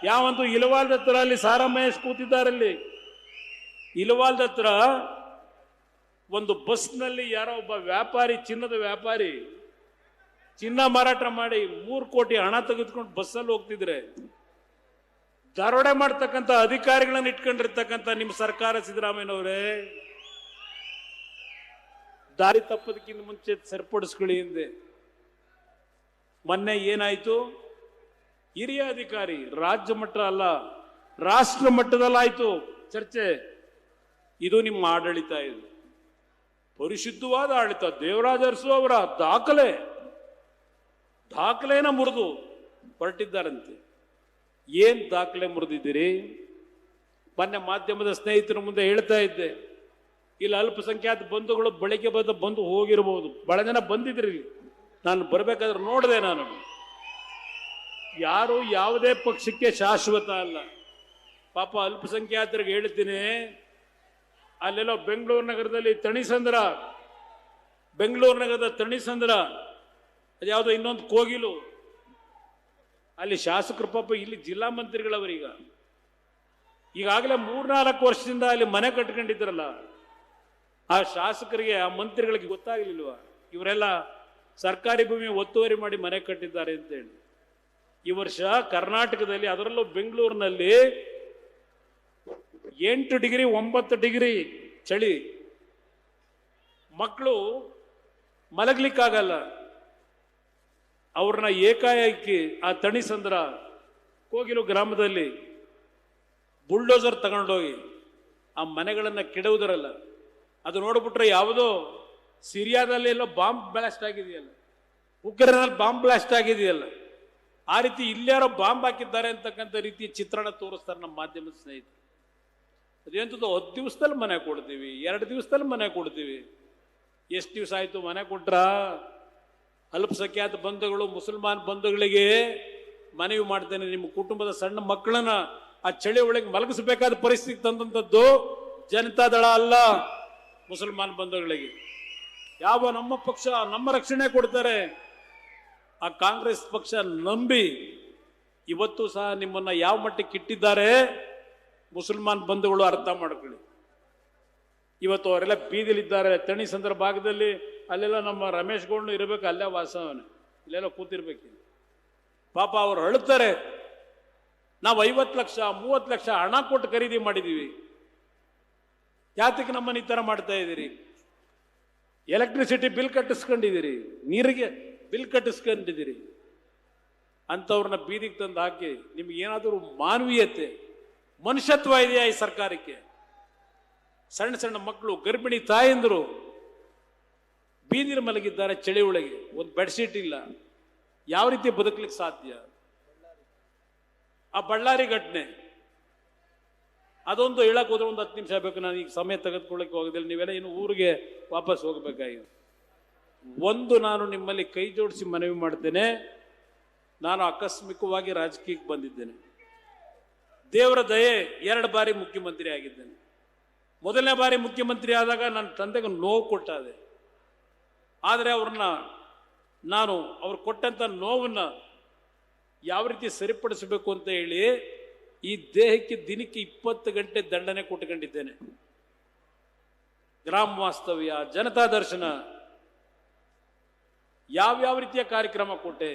ಯಾವಂತೂ ಇಲವಾಲ್ದ ಹತ್ರ ಅಲ್ಲಿ ಸಾರಾಮಹೇಶ್ ಕೂತಿದ್ದಾರಲ್ಲಿ. ಇಲವಾಲ್ದ ಹತ್ರ ಒಂದು ಬಸ್ನಲ್ಲಿ ಯಾರೋ ಒಬ್ಬ ವ್ಯಾಪಾರಿ, ಚಿನ್ನದ ವ್ಯಾಪಾರಿ, ಚಿನ್ನ ಮಾರಾಟ ಮಾಡಿ 3 ಕೋಟಿ ಹಣ ತೆಗೆದುಕೊಂಡು ಬಸ್ಸಲ್ಲಿ ಹೋಗ್ತಿದ್ರೆ ದರೋಡೆ ಮಾಡ್ತಕ್ಕಂಥ ಅಧಿಕಾರಿಗಳನ್ನ ಇಟ್ಕೊಂಡಿರ್ತಕ್ಕಂಥ ನಿಮ್ಮ ಸರ್ಕಾರ ಸಿದ್ದರಾಮಯ್ಯನವರೇ, ದಾರಿ ತಪ್ಪದಕ್ಕಿಂತ ಮುಂಚೆ ಸರಿಪಡಿಸ್ಕೊಳ್ಳಿ ಹಿಂದೆ. ಮೊನ್ನೆ ಏನಾಯ್ತು? ಹಿರಿಯ ಅಧಿಕಾರಿ, ರಾಜ್ಯ ಮಟ್ಟ ಅಲ್ಲ ರಾಷ್ಟ್ರ ಮಟ್ಟದಲ್ಲಾಯ್ತು ಚರ್ಚೆ. ಇದು ನಿಮ್ಮ ಆಡಳಿತ, ಇದು ಪರಿಶುದ್ಧವಾದ ಆಡಳಿತ. ದೇವರಾಜ ಅರಸು ಅವರ ದಾಖಲೆನ ಮುರಿದು ಹೊರಟಿದ್ದಾರಂತೆ. ಏನ್ ದಾಖಲೆ ಮುರಿದಿದ್ದೀರಿ? ಮೊನ್ನೆ ಮಾಧ್ಯಮದ ಸ್ನೇಹಿತರ ಮುಂದೆ ಹೇಳ್ತಾ ಇದ್ದೆ, ಇಲ್ಲಿ ಅಲ್ಪಸಂಖ್ಯಾತ ಬಂಧುಗಳು ಬೆಳಿಗ್ಗೆ ಬಂದು ಹೋಗಿರಬಹುದು, ಬಹಳ ಜನ ಬಂದಿದ್ರಿ. ನಾನು ಬರಬೇಕಾದ್ರೆ ನೋಡಿದೆ. ನಾನು ಯಾರು ಯಾವುದೇ ಪಕ್ಷಕ್ಕೆ ಶಾಶ್ವತ ಅಲ್ಲ. ಪಾಪ ಅಲ್ಪಸಂಖ್ಯಾತರಿಗೆ ಹೇಳ್ತೀನಿ, ಅಲ್ಲೆಲ್ಲೋ ಬೆಂಗಳೂರು ನಗರದಲ್ಲಿ ಬೆಂಗಳೂರು ನಗರದ ತಣಿಸಂದ್ರ, ಅದ್ಯಾವುದೋ ಇನ್ನೊಂದು ಕೋಗಿಲು, ಅಲ್ಲಿ ಶಾಸಕರು ಪಾಪ ಇಲ್ಲಿ ಜಿಲ್ಲಾ ಮಂತ್ರಿಗಳವರೀಗ ಈಗಾಗಲೇ 3-4 ವರ್ಷದಿಂದ ಅಲ್ಲಿ ಮನೆ ಕಟ್ಕೊಂಡಿದ್ರಲ್ಲ, ಆ ಶಾಸಕರಿಗೆ, ಆ ಮಂತ್ರಿಗಳಿಗೆ ಗೊತ್ತಾಗಲಿಲ್ವಾ ಇವರೆಲ್ಲ ಸರ್ಕಾರಿ ಭೂಮಿ ಒತ್ತುವರಿ ಮಾಡಿ ಮನೆ ಕಟ್ಟಿದ್ದಾರೆ ಅಂತೇಳಿ? ಈ ವರ್ಷ ಕರ್ನಾಟಕದಲ್ಲಿ, ಅದರಲ್ಲೂ ಬೆಂಗಳೂರಿನಲ್ಲಿ 8 ಡಿಗ್ರಿ 9 ಡಿಗ್ರಿ ಚಳಿ, ಮಕ್ಕಳು ಮಲಗ್ಲಿಕ್ಕಾಗಲ್ಲ. ಅವ್ರನ್ನ ಏಕಾಏಕಿ ಆ ತಣಿಸಂದ್ರ ಕೋಗಿಲು ಗ್ರಾಮದಲ್ಲಿ ಬುಲ್ಡೋಸರ್ ತಗೊಂಡೋಗಿ ಆ ಮನೆಗಳನ್ನ ಕೆಡವುದರಲ್ಲ, ಅದು ನೋಡ್ಬಿಟ್ರೆ ಯಾವುದೋ ಸಿರಿಯಾದಲ್ಲಿ ಎಲ್ಲೋ ಬಾಂಬ್ ಬ್ಲಾಸ್ಟ್ ಆಗಿದೆಯಲ್ಲ, ಉಕ್ರೇನಲ್ಲಿ ಬಾಂಬ್ ಬ್ಲಾಸ್ಟ್ ಆಗಿದೆಯಲ್ಲ, ಆ ರೀತಿ ಇಲ್ಲಾರೋ ಬಾಂಬ್ ಹಾಕಿದ್ದಾರೆ ಅಂತಕ್ಕಂಥ ರೀತಿಯ ಚಿತ್ರಣ ತೋರಿಸ್ತಾರೆ ನಮ್ಮ ಮಾಧ್ಯಮದ ಸ್ನೇಹಿತರು. ಅದೇಂತದ್ದು 10 ದಿವಸದಲ್ಲಿ ಮನೆ ಕೊಡ್ತೀವಿ, 2 ದಿವಸದಲ್ಲಿ ಮನೆ ಕೊಡ್ತೀವಿ. ಎಷ್ಟು ದಿವಸ ಆಯ್ತು ಮನೆ ಕೊಟ್ರ? ಅಲ್ಪಸಂಖ್ಯಾತ ಬಂಧುಗಳು, ಮುಸಲ್ಮಾನ್ ಬಂಧುಗಳಿಗೆ ಮನವಿ ಮಾಡ್ತೇನೆ, ನಿಮ್ಮ ಕುಟುಂಬದ ಸಣ್ಣ ಮಕ್ಕಳನ್ನ ಆ ಚಳಿ ಒಳಗೆ ಮಲಗಿಸಬೇಕಾದ ಪರಿಸ್ಥಿತಿ ತಂದಂಥದ್ದು ಜನತಾದಳ ಅಲ್ಲ. ಮುಸಲ್ಮಾನ್ ಬಂಧುಗಳಿಗೆ ಯಾವ ನಮ್ಮ ಪಕ್ಷ ನಮ್ಮ ರಕ್ಷಣೆ ಕೊಡ್ತಾರೆ, ಆ ಕಾಂಗ್ರೆಸ್ ಪಕ್ಷ ನಂಬಿ ಇವತ್ತು ಸಹ ನಿಮ್ಮನ್ನ ಯಾವ ಮಟ್ಟಕ್ಕೆ ಇಟ್ಟಿದ್ದಾರೆ ಮುಸಲ್ಮಾನ್ ಬಂಧುಗಳು ಅರ್ಥ ಮಾಡ್ಕೊಳ್ಳಿ. ಇವತ್ತು ಅವರೆಲ್ಲ ಬೀದಿಲಿದ್ದಾರೆ. ತಣಿಸಂದ್ರ ಭಾಗದಲ್ಲಿ ಅಲ್ಲೆಲ್ಲ ನಮ್ಮ ರಮೇಶ್ ಗೌಡ್ನು ಇರಬೇಕು, ಅಲ್ಲೇ ವಾಸವನೆ, ಇಲ್ಲೆಲ್ಲ ಕೂತಿರ್ಬೇಕು. ಪಾಪ ಅವ್ರು ಅಳುತ್ತಾರೆ, ನಾವು 50 ಲಕ್ಷ 30 ಲಕ್ಷ ಹಣ ಕೊಟ್ಟು ಖರೀದಿ ಮಾಡಿದೀವಿ, ಯಾತಕ್ಕೆ ನಮ್ಮನ್ನ ಈ ತರ ಮಾಡ್ತಾ ಇದ್ದೀರಿ? ಎಲೆಕ್ಟ್ರಿಸಿಟಿ ಬಿಲ್ ಕಟ್ಟಿಸ್ಕೊಂಡಿದ್ದೀರಿ, ನೀರಿಗೆ ಬಿಲ್ ಕಟ್ಟಿಸ್ಕೊಂಡಿದ್ದೀರಿ. ಅಂಥವ್ರನ್ನ ಬೀದಿಗೆ ತಂದು ಹಾಕಿ ನಿಮ್ಗೆ ಏನಾದರೂ ಮಾನವೀಯತೆ, ಮನುಷ್ಯತ್ವ ಇದೆಯಾ ಈ ಸರ್ಕಾರಕ್ಕೆ? ಸಣ್ಣ ಸಣ್ಣ ಮಕ್ಕಳು, ಗರ್ಭಿಣಿ ತಾಯಂದರು ಬೀದಿರ ಮಲಗಿದ್ದಾರೆ ಚಳಿ ಒಳಗೆ, ಒಂದು ಬೆಡ್ಶೀಟ್ ಇಲ್ಲ. ಯಾವ ರೀತಿ ಬದುಕಲಿಕ್ಕೆ ಸಾಧ್ಯ? ಆ ಬಳ್ಳಾರಿ ಘಟನೆ ಅದೊಂದು ಹೇಳಕ್ ಹೋದ್ರೆ ಒಂದು 10 ನಿಮಿಷ ಬೇಕು. ನಾನು ಈಗ ಸಮಯ ತೆಗೆದುಕೊಳ್ಳಕ್ಕೆ ಹೋಗೋದಿಲ್ಲ, ನೀವೆಲ್ಲ ಇನ್ನು ಊರಿಗೆ ವಾಪಸ್ ಹೋಗಬೇಕಾಗಿದೆ. ನಾನು ನಿಮ್ಮಲ್ಲಿ ಕೈ ಜೋಡಿಸಿ ಮನವಿ ಮಾಡ್ತೇನೆ, ನಾನು ಆಕಸ್ಮಿಕವಾಗಿ ರಾಜಕೀಯಕ್ಕೆ ಬಂದಿದ್ದೇನೆ. ದೇವರ ದಯೆ 2 ಬಾರಿ ಮುಖ್ಯಮಂತ್ರಿ ಆಗಿದ್ದೇನೆ. ಮೊದಲನೇ ಬಾರಿ ಮುಖ್ಯಮಂತ್ರಿ ಆದಾಗ ನನ್ನ ತಂದೆಗೆ ನೋವು ಕೊಟ್ಟಾದೆ. ಆದರೆ ಅವ್ರು ಕೊಟ್ಟಂತ ನೋವನ್ನ ಯಾವ ರೀತಿ ಸರಿಪಡಿಸಬೇಕು ಅಂತ ಹೇಳಿ ಈ ದೇಹಕ್ಕೆ ದಿನಕ್ಕೆ 20 ಗಂಟೆ ದಂಡನೆ ಕೊಟ್ಟುಕೊಂಡಿದ್ದೇನೆ. ಗ್ರಾಮ ವಾಸ್ತವ್ಯ, ಜನತಾ ದರ್ಶನ, ಯಾವ್ಯಾವ ರೀತಿಯ ಕಾರ್ಯಕ್ರಮ ಕೊಟ್ಟೆ,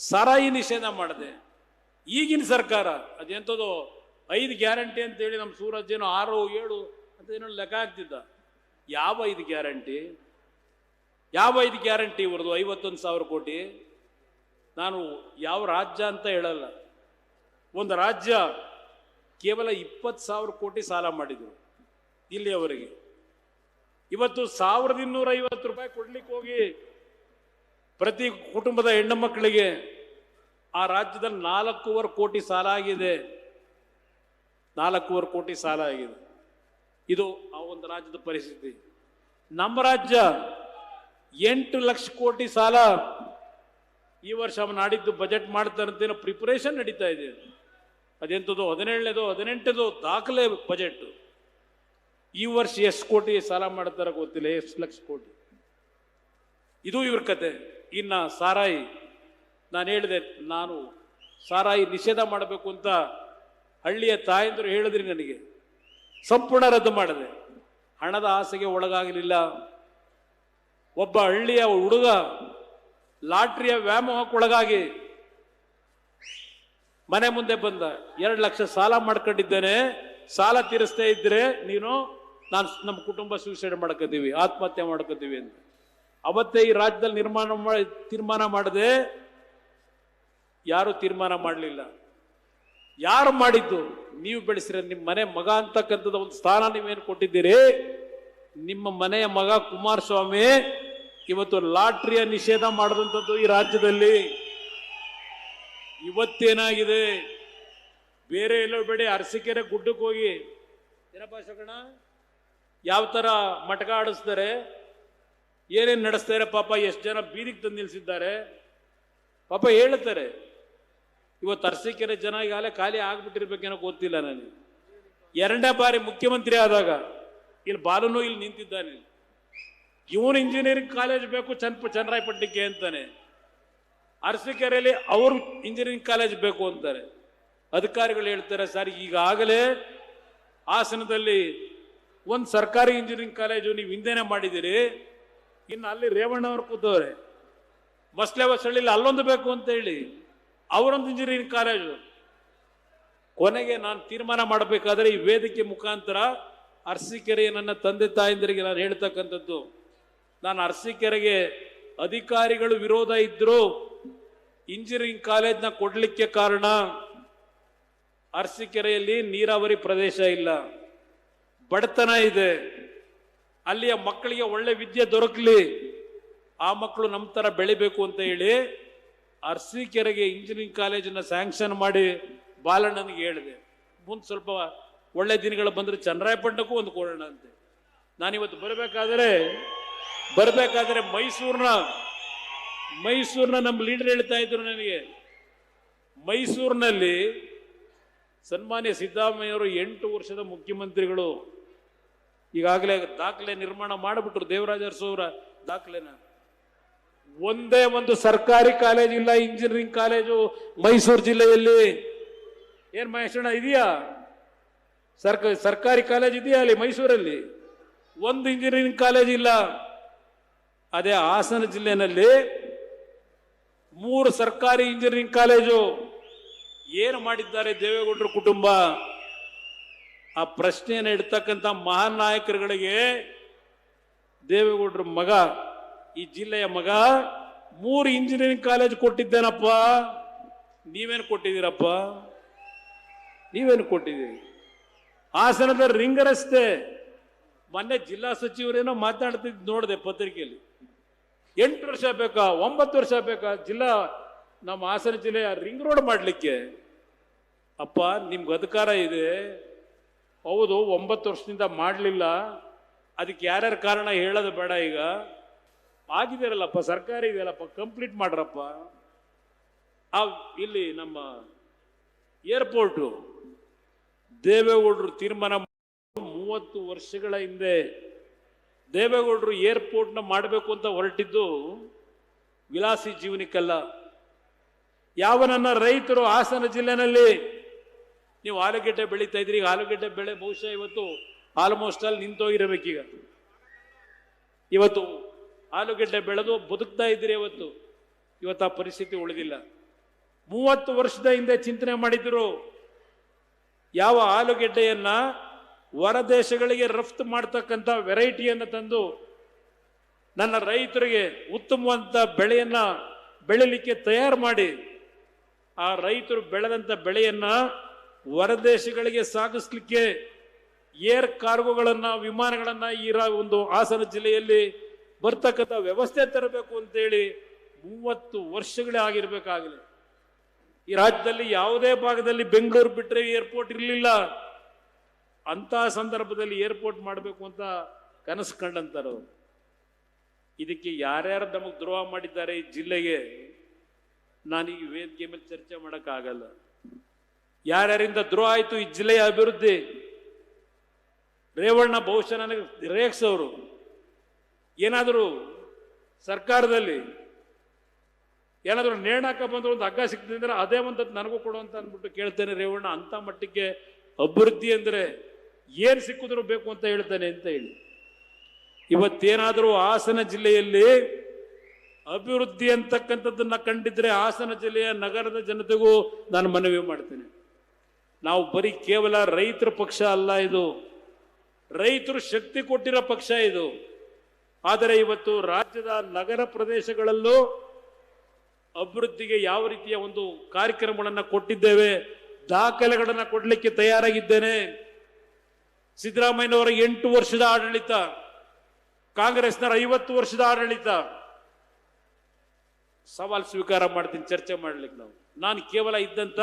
ಸಾರಾಯಿ ನಿಷೇಧ ಮಾಡಿದೆ. ಈಗಿನ ಸರ್ಕಾರ ಅದೆಂಥದ್ದು 5 ಗ್ಯಾರಂಟಿ ಅಂತೇಳಿ ನಮ್ಮ ಸೂರಜ್ ಏನೋ 6, 7 ಅಂತ ಏನೋ ಲೆಕ್ಕ ಆಗ್ತಿದ್ದ. ಯಾವ 5 ಗ್ಯಾರಂಟಿ? ಯಾವ 5 ಗ್ಯಾರಂಟಿ ಇವ್ರದ್ದು? 51,000 ಕೋಟಿ. ನಾನು ಯಾವ ರಾಜ್ಯ ಅಂತ ಹೇಳಲ್ಲ, ಒಂದು ರಾಜ್ಯ ಕೇವಲ 20,000 ಕೋಟಿ ಸಾಲ ಮಾಡಿದ್ರು ಇಲ್ಲಿಯವರೆಗೆ. ಇವತ್ತು 1,250 ರೂಪಾಯಿ ಕೊಡ್ಲಿಕ್ಕೆ ಹೋಗಿ ಪ್ರತಿ ಕುಟುಂಬದ ಹೆಣ್ಣು ಮಕ್ಕಳಿಗೆ ಆ ರಾಜ್ಯದಲ್ಲಿ 4.25 ಕೋಟಿ ಸಾಲ ಆಗಿದೆ. 4.25 ಕೋಟಿ ಸಾಲ ಆಗಿದೆ. ಇದು ಆ ಒಂದು ರಾಜ್ಯದ ಪರಿಸ್ಥಿತಿ. ನಮ್ಮ ರಾಜ್ಯ 8 ಲಕ್ಷ ಕೋಟಿ ಸಾಲ ಈ ವರ್ಷ ನಾಡಿದ್ದು ಬಜೆಟ್ ಮಾಡ್ತಾರಂತೇನೋ ಪ್ರಿಪರೇಷನ್ ನಡೀತಾ ಇದೆ. ಅದೆಂಥದ್ದು 17ನೇದೋ 18ನೇದೋ ದಾಖಲೆ ಬಜೆಟ್. ಈ ವರ್ಷ ಎಷ್ಟು ಕೋಟಿ ಸಾಲ ಮಾಡ್ತಾರ ಗೊತ್ತಿಲ್ಲ, ಎಷ್ಟು ಲಕ್ಷ ಕೋಟಿ. ಇದು ಇವ್ರ ಕತೆ. ಇನ್ನ ಸಾರಾಯಿ, ನಾನು ಹೇಳಿದೆ, ನಾನು ಸಾರಾಯಿ ನಿಷೇಧ ಮಾಡಬೇಕು ಅಂತ ಹಳ್ಳಿಯ ತಾಯಂದರು ಹೇಳಿದ್ರಿ ನನಗೆ, ಸಂಪೂರ್ಣ ರದ್ದು ಮಾಡಿದೆ. ಹಣದ ಆಸೆಗೆ ಒಳಗಾಗಲಿಲ್ಲ. ಒಬ್ಬ ಹಳ್ಳಿಯ ಹುಡುಗ ಲಾಟ್ರಿಯ ವ್ಯಾಮೋಹಕ್ಕೊಳಗಾಗಿ ಮನೆ ಮುಂದೆ ಬಂದ. 2 ಲಕ್ಷ ಸಾಲ ಮಾಡ್ಕೊಂಡಿದ್ದೇನೆ, ಸಾಲ ತೀರಿಸ್ತಾ ಇದ್ರೆ ನೀನು ನಮ್ಮ ಕುಟುಂಬ ಸೂಸೈಡ್ ಮಾಡ್ಕೋತೀವಿ, ಆತ್ಮಹತ್ಯೆ ಮಾಡ್ಕೋತೀವಿ ಅಂತ. ಅವತ್ತೇ ಈ ರಾಜ್ಯದಲ್ಲಿ ತೀರ್ಮಾನ ಮಾಡದೆ ಯಾರು ತೀರ್ಮಾನ ಮಾಡಲಿಲ್ಲ. ಯಾರು ಮಾಡಿದ್ದು? ನೀವು ಬೆಳೆಸಿರ ನಿಮ್ಮ ಮನೆ ಮಗ ಅಂತಕ್ಕಂಥದ್ದು ಒಂದು ಸ್ಥಾನ ನೀವೇನು ಕೊಟ್ಟಿದ್ದೀರಿ. ನಿಮ್ಮ ಮನೆಯ ಮಗ ಕುಮಾರಸ್ವಾಮಿ ಇವತ್ತು ಲಾಟ್ರಿಯ ನಿಷೇಧ ಮಾಡಿದಂಥದ್ದು ಈ ರಾಜ್ಯದಲ್ಲಿ. ಇವತ್ತೇನಾಗಿದೆ, ಬೇರೆ ಎಲ್ಲೋ ಬೇಡಿ ಅರಸೀಕೆರೆ ಗುಡ್ಡಕ್ಕೆ ಹೋಗಿ ಏನಪ್ಪ ಶಗಣ ಯಾವ ತರ ಮಟಕ ಆಡಿಸ್ತಾರೆ, ಏನೇನು ನಡೆಸ್ತಾರೆ, ಪಾಪ ಎಷ್ಟು ಜನ ಬೀದಿಗೆ ತಂದು ನಿಲ್ಸಿದ್ದಾರೆ ಪಾಪ ಹೇಳ್ತಾರೆ. ಇವತ್ತು ಅರಸೀಕೆರೆ ಜನ ಈಗಾಗಲೇ ಖಾಲಿ ಆಗ್ಬಿಟ್ಟಿರ್ಬೇಕೇನೋ ಗೊತ್ತಿಲ್ಲ ನನಗೆ. 2ನೇ ಬಾರಿ ಮುಖ್ಯಮಂತ್ರಿ ಆದಾಗ ಇಲ್ಲಿ ಬಾಲನು ಇಲ್ಲಿ ನಿಂತಿದ್ದಾನೆ. ಇವನು ಇಂಜಿನಿಯರಿಂಗ್ ಕಾಲೇಜ್ ಬೇಕು ಚನ್ನರಾಯಪಟ್ಟಣಕ್ಕೆ ಅಂತಾನೆ, ಅರಸೀಕೆರೆಯಲ್ಲಿ ಅವರು ಇಂಜಿನಿಯರಿಂಗ್ ಕಾಲೇಜ್ ಬೇಕು ಅಂತಾರೆ. ಅಧಿಕಾರಿಗಳು ಹೇಳ್ತಾರೆ, ಸರ್ ಈಗಾಗಲೇ ಹಾಸನದಲ್ಲಿ ಒಂದು ಸರ್ಕಾರಿ ಇಂಜಿನಿಯರಿಂಗ್ ಕಾಲೇಜು ನೀವು ಹಿಂದೆನೆ ಮಾಡಿದ್ದೀರಿ, ಇನ್ನು ಅಲ್ಲಿ ರೇವಣ್ಣವ್ರು ಕೂತವ್ರೆ, ಬಸ್ಲೆ ಬಸಳ್ಳಿಲಿ ಅಲ್ಲೊಂದು ಬೇಕು ಅಂತ ಹೇಳಿ ಅವರೊಂದು ಇಂಜಿನಿಯರಿಂಗ್ ಕಾಲೇಜು. ಕೊನೆಗೆ ನಾನು ತೀರ್ಮಾನ ಮಾಡಬೇಕಾದ್ರೆ ಈ ವೇದಿಕೆ ಮುಖಾಂತರ ಅರಸೀಕೆರೆಯ ನನ್ನ ತಂದೆ ತಾಯಂದಿರಿಗೆ ನಾನು ಹೇಳ್ತಕ್ಕಂಥದ್ದು, ನಾನು ಅರಸೀಕೆರೆಗೆ ಅಧಿಕಾರಿಗಳು ವಿರೋಧ ಇದ್ರು ಇಂಜಿನಿಯರಿಂಗ್ ಕಾಲೇಜ್ನ ಕೊಡ್ಲಿಕ್ಕೆ ಕಾರಣ ಅರಸೀಕೆರೆಯಲ್ಲಿ ನೀರಾವರಿ ಪ್ರದೇಶ ಇಲ್ಲ, ಬಡತನ ಇದೆ, ಅಲ್ಲಿಯ ಮಕ್ಕಳಿಗೆ ಒಳ್ಳೆ ವಿದ್ಯೆ ದೊರಕಲಿ, ಆ ಮಕ್ಕಳು ನಮ್ಮ ತರ ಬೆಳಿಬೇಕು ಅಂತ ಹೇಳಿ ಅರಸೀಕೆರೆಗೆ ಇಂಜಿನಿಯರಿಂಗ್ ಕಾಲೇಜನ್ನ ಸ್ಯಾಂಕ್ಷನ್ ಮಾಡಿ ಬಾಲಣ್ಣನಿಗೆ ಹೇಳಿದೆ. ಮುಂದೆ ಸ್ವಲ್ಪ ಒಳ್ಳೆ ದಿನಗಳು ಬಂದ್ರೆ ಚನ್ನರಾಯಪಟ್ಟಣಕ್ಕೂ ಒಂದು ಕೊಡೋಣ ಅಂತೆ. ನಾನಿವತ್ತು ಬರಬೇಕಾದ್ರೆ ಮೈಸೂರಿನ ನಮ್ಮ ಲೀಡರ್ ಹೇಳ್ತಾ ಇದ್ರು ನನಗೆ, ಮೈಸೂರಿನಲ್ಲಿ ಸನ್ಮಾನ್ಯ ಸಿದ್ದರಾಮಯ್ಯವರು 8 ವರ್ಷದ ಮುಖ್ಯಮಂತ್ರಿಗಳು ಈಗಾಗಲೇ ದಾಖಲೆ ನಿರ್ಮಾಣ ಮಾಡಿಬಿಟ್ರು, ದೇವರಾಜ ಅರಸು ದಾಖಲೆನ. ಒಂದೇ ಒಂದು ಸರ್ಕಾರಿ ಕಾಲೇಜ್ ಇಲ್ಲ, ಇಂಜಿನಿಯರಿಂಗ್ ಕಾಲೇಜು ಮೈಸೂರು ಜಿಲ್ಲೆಯಲ್ಲಿ. ಏನ್ ಮಹೇಶಣ್ಣ ಇದೆಯಾ? ಸರ್ಕಾರಿ ಕಾಲೇಜ್ ಇದೆಯಾ ಅಲ್ಲಿ ಮೈಸೂರಲ್ಲಿ? ಒಂದು ಇಂಜಿನಿಯರಿಂಗ್ ಕಾಲೇಜ್ ಇಲ್ಲ. ಅದೇ ಹಾಸನ ಜಿಲ್ಲೆನಲ್ಲಿ 3 ಸರ್ಕಾರಿ ಇಂಜಿನಿಯರಿಂಗ್ ಕಾಲೇಜು. ಏನು ಮಾಡಿದ್ದಾರೆ ದೇವೇಗೌಡರ ಕುಟುಂಬ? ಆ ಪ್ರಶ್ನೆಯನ್ನು ಇಡ್ತಕ್ಕಂಥ ಮಹಾನ್ ನಾಯಕರುಗಳಿಗೆ ದೇವೇಗೌಡರ ಮಗ, ಈ ಜಿಲ್ಲೆಯ ಮಗ 3 ಇಂಜಿನಿಯರಿಂಗ್ ಕಾಲೇಜ್ ಕೊಟ್ಟಿದ್ದೇನಪ್ಪ. ನೀವೇನು ಕೊಟ್ಟಿದ್ದೀರಪ್ಪ? ನೀವೇನು ಕೊಟ್ಟಿದ್ದೀರಿ? ಹಾಸನದ ರಿಂಗ್ ರಸ್ತೆ ಮೊನ್ನೆ ಜಿಲ್ಲಾ ಸಚಿವರೇನೋ ಮಾತಾಡ್ತಿದ್ದು ನೋಡಿದೆ ಪತ್ರಿಕೆಯಲ್ಲಿ. 8 ವರ್ಷ ಬೇಕಾ 9 ವರ್ಷ ಬೇಕಾ ಜಿಲ್ಲಾ ನಮ್ಮ ಹಾಸನ ಜಿಲ್ಲೆಯ ರಿಂಗ್ ರೋಡ್ ಮಾಡಲಿಕ್ಕೆ? ಅಪ್ಪ ನಿಮ್ಗೆ ಅಧಿಕಾರ ಇದೆ, ಹೌದು 9 ವರ್ಷದಿಂದ ಮಾಡಲಿಲ್ಲ, ಅದಕ್ಕೆ ಯಾರ್ಯಾರ ಕಾರಣ ಹೇಳೋದು ಬೇಡ. ಈಗ ಆಗಿದ್ದೀರಲ್ಲಪ್ಪ, ಸರ್ಕಾರ ಇದೆಯಲ್ಲಪ್ಪ, ಕಂಪ್ಲೀಟ್ ಮಾಡ್ರಪ್ಪ. ಇಲ್ಲಿ ನಮ್ಮ ಏರ್ಪೋರ್ಟು ದೇವೇಗೌಡರು ತೀರ್ಮಾನ 30 ವರ್ಷಗಳ ಹಿಂದೆ ದೇವೇಗೌಡರು ಏರ್ಪೋರ್ಟ್ನ ಮಾಡಬೇಕು ಅಂತ ಹೊರಟಿದ್ದು ವಿಲಾಸಿ ಜೀವನಕ್ಕಲ್ಲ. ಯಾವ ನನ್ನ ರೈತರು ಹಾಸನ ಜಿಲ್ಲೆನಲ್ಲಿ ನೀವು ಆಲೂಗೆಡ್ಡೆ ಬೆಳೀತಾ ಇದ್ರಿ, ಆಲೂಗೆಡ್ಡೆ ಬೆಳೆ ಬಹುಶಃ ಇವತ್ತು ಆಲ್ಮೋಸ್ಟ್ ಅಲ್ಲಿ ನಿಂತೋಗಿರಬೇಕೀಗ. ಇವತ್ತು ಆಲೂಗೆಡ್ಡೆ ಬೆಳೆದು ಬದುಕ್ತಾ ಇದ್ರಿ, ಇವತ್ತು ಆ ಪರಿಸ್ಥಿತಿ ಉಳಿದಿಲ್ಲ. 30 ವರ್ಷದ ಹಿಂದೆ ಚಿಂತನೆ ಮಾಡಿದ್ರು, ಯಾವ ಆಲೂಗೆಡ್ಡೆಯನ್ನ ಹೊರ ದೇಶಗಳಿಗೆ ರಫ್ತು ಮಾಡ್ತಕ್ಕಂಥ ವೆರೈಟಿಯನ್ನು ತಂದು ನನ್ನ ರೈತರಿಗೆ ಉತ್ತಮವಾದ ಬೆಳೆಯನ್ನ ಬೆಳಿಲಿಕ್ಕೆ ತಯಾರು ಮಾಡಿ, ಆ ರೈತರು ಬೆಳೆದಂಥ ಬೆಳೆಯನ್ನ ಹೊರ ದೇಶಗಳಿಗೆ ಸಾಗಿಸ್ಲಿಕ್ಕೆ ಏರ್ ಕಾರ್ಗೋಗಳನ್ನ, ವಿಮಾನಗಳನ್ನ ಈ ಒಂದು ಹಾಸನ ಜಿಲ್ಲೆಯಲ್ಲಿ ಬರ್ತಕ್ಕಂಥ ವ್ಯವಸ್ಥೆ ತರಬೇಕು ಅಂತೇಳಿ 30 ವರ್ಷಗಳೇ ಆಗಿರ್ಬೇಕಾಗಲಿ. ಈ ರಾಜ್ಯದಲ್ಲಿ ಯಾವುದೇ ಭಾಗದಲ್ಲಿ ಬೆಂಗಳೂರು ಬಿಟ್ಟರೆ ಏರ್ಪೋರ್ಟ್ ಇರಲಿಲ್ಲ. ಅಂತಹ ಸಂದರ್ಭದಲ್ಲಿ ಏರ್ಪೋರ್ಟ್ ಮಾಡಬೇಕು ಅಂತ ಕನಸು ಕಂಡಂತಾರು. ಇದಕ್ಕೆ ಯಾರ್ಯಾರು ನಮಗೆ ದ್ರೋಹ ಮಾಡಿದ್ದಾರೆ ಈ ಜಿಲ್ಲೆಗೆ ನಾನು ಈ ವೇದಿಕೆ ಮೇಲೆ ಚರ್ಚೆ ಮಾಡೋಕ್ಕಾಗಲ್ಲ. ಯಾರ್ಯಾರಿಂದ ದ್ರೋಹ ಆಯಿತು ಈ ಜಿಲ್ಲೆಯ ಅಭಿವೃದ್ಧಿ? ರೇವಣ್ಣ ಬಹುಶಃ ನನಗೆ ರೇಗಿಸೋರು. ಏನಾದರೂ ಸರ್ಕಾರದಲ್ಲಿ ಏನಾದರೂ ನೇಣಾಕ ಬಂದ್ರೆ ಒಂದು ಹಗ್ಗ ಸಿಕ್ತಿದ್ರೆ ಅದೇ ಒಂದು ನನಗೂ ಕೊಡು ಅಂತ ಅಂದ್ಬಿಟ್ಟು ಕೇಳ್ತೇನೆ ರೇವಣ್ಣ. ಅಂತ ಮಟ್ಟಿಗೆ ಅಭಿವೃದ್ಧಿ ಅಂದರೆ ಏನು ಸಿಕ್ಕಿದ್ರು ಬೇಕು ಅಂತ ಹೇಳ್ತಾನೆ ಅಂತ ಹೇಳಿ. ಇವತ್ತೇನಾದರೂ ಹಾಸನ ಜಿಲ್ಲೆಯಲ್ಲಿ ಅಭಿವೃದ್ಧಿ ಅಂತಕ್ಕಂಥದ್ದನ್ನ ಕಂಡಿದ್ರೆ ಹಾಸನ ಜಿಲ್ಲೆಯ ನಗರದ ಜನತೆಗೂ ನಾನು ಮನವಿ ಮಾಡ್ತೇನೆ. ನಾವು ಬರೀ ಕೇವಲ ರೈತರ ಪಕ್ಷ ಅಲ್ಲ, ಇದು ರೈತರು ಶಕ್ತಿ ಕೊಟ್ಟಿರೋ ಪಕ್ಷ ಇದು. ಆದರೆ ಇವತ್ತು ರಾಜ್ಯದ ನಗರ ಪ್ರದೇಶಗಳಲ್ಲೂ ಅಭಿವೃದ್ಧಿಗೆ ಯಾವ ರೀತಿಯ ಒಂದು ಕಾರ್ಯಕ್ರಮಗಳನ್ನು ಕೊಟ್ಟಿದ್ದೇವೆ, ದಾಖಲೆಗಳನ್ನು ಕೊಡಲಿಕ್ಕೆ ತಯಾರಾಗಿದ್ದೇನೆ. ಸಿದ್ದರಾಮಯ್ಯನವರ 8 ವರ್ಷದ ಆಡಳಿತ, ಕಾಂಗ್ರೆಸ್ನವರ 50 ವರ್ಷದ ಆಡಳಿತ, ಸವಾಲು ಸ್ವೀಕಾರ ಮಾಡ್ತೀನಿ ಚರ್ಚೆ ಮಾಡ್ಲಿಕ್ಕೆ. ನಾನು ಕೇವಲ ಇದ್ದಂತ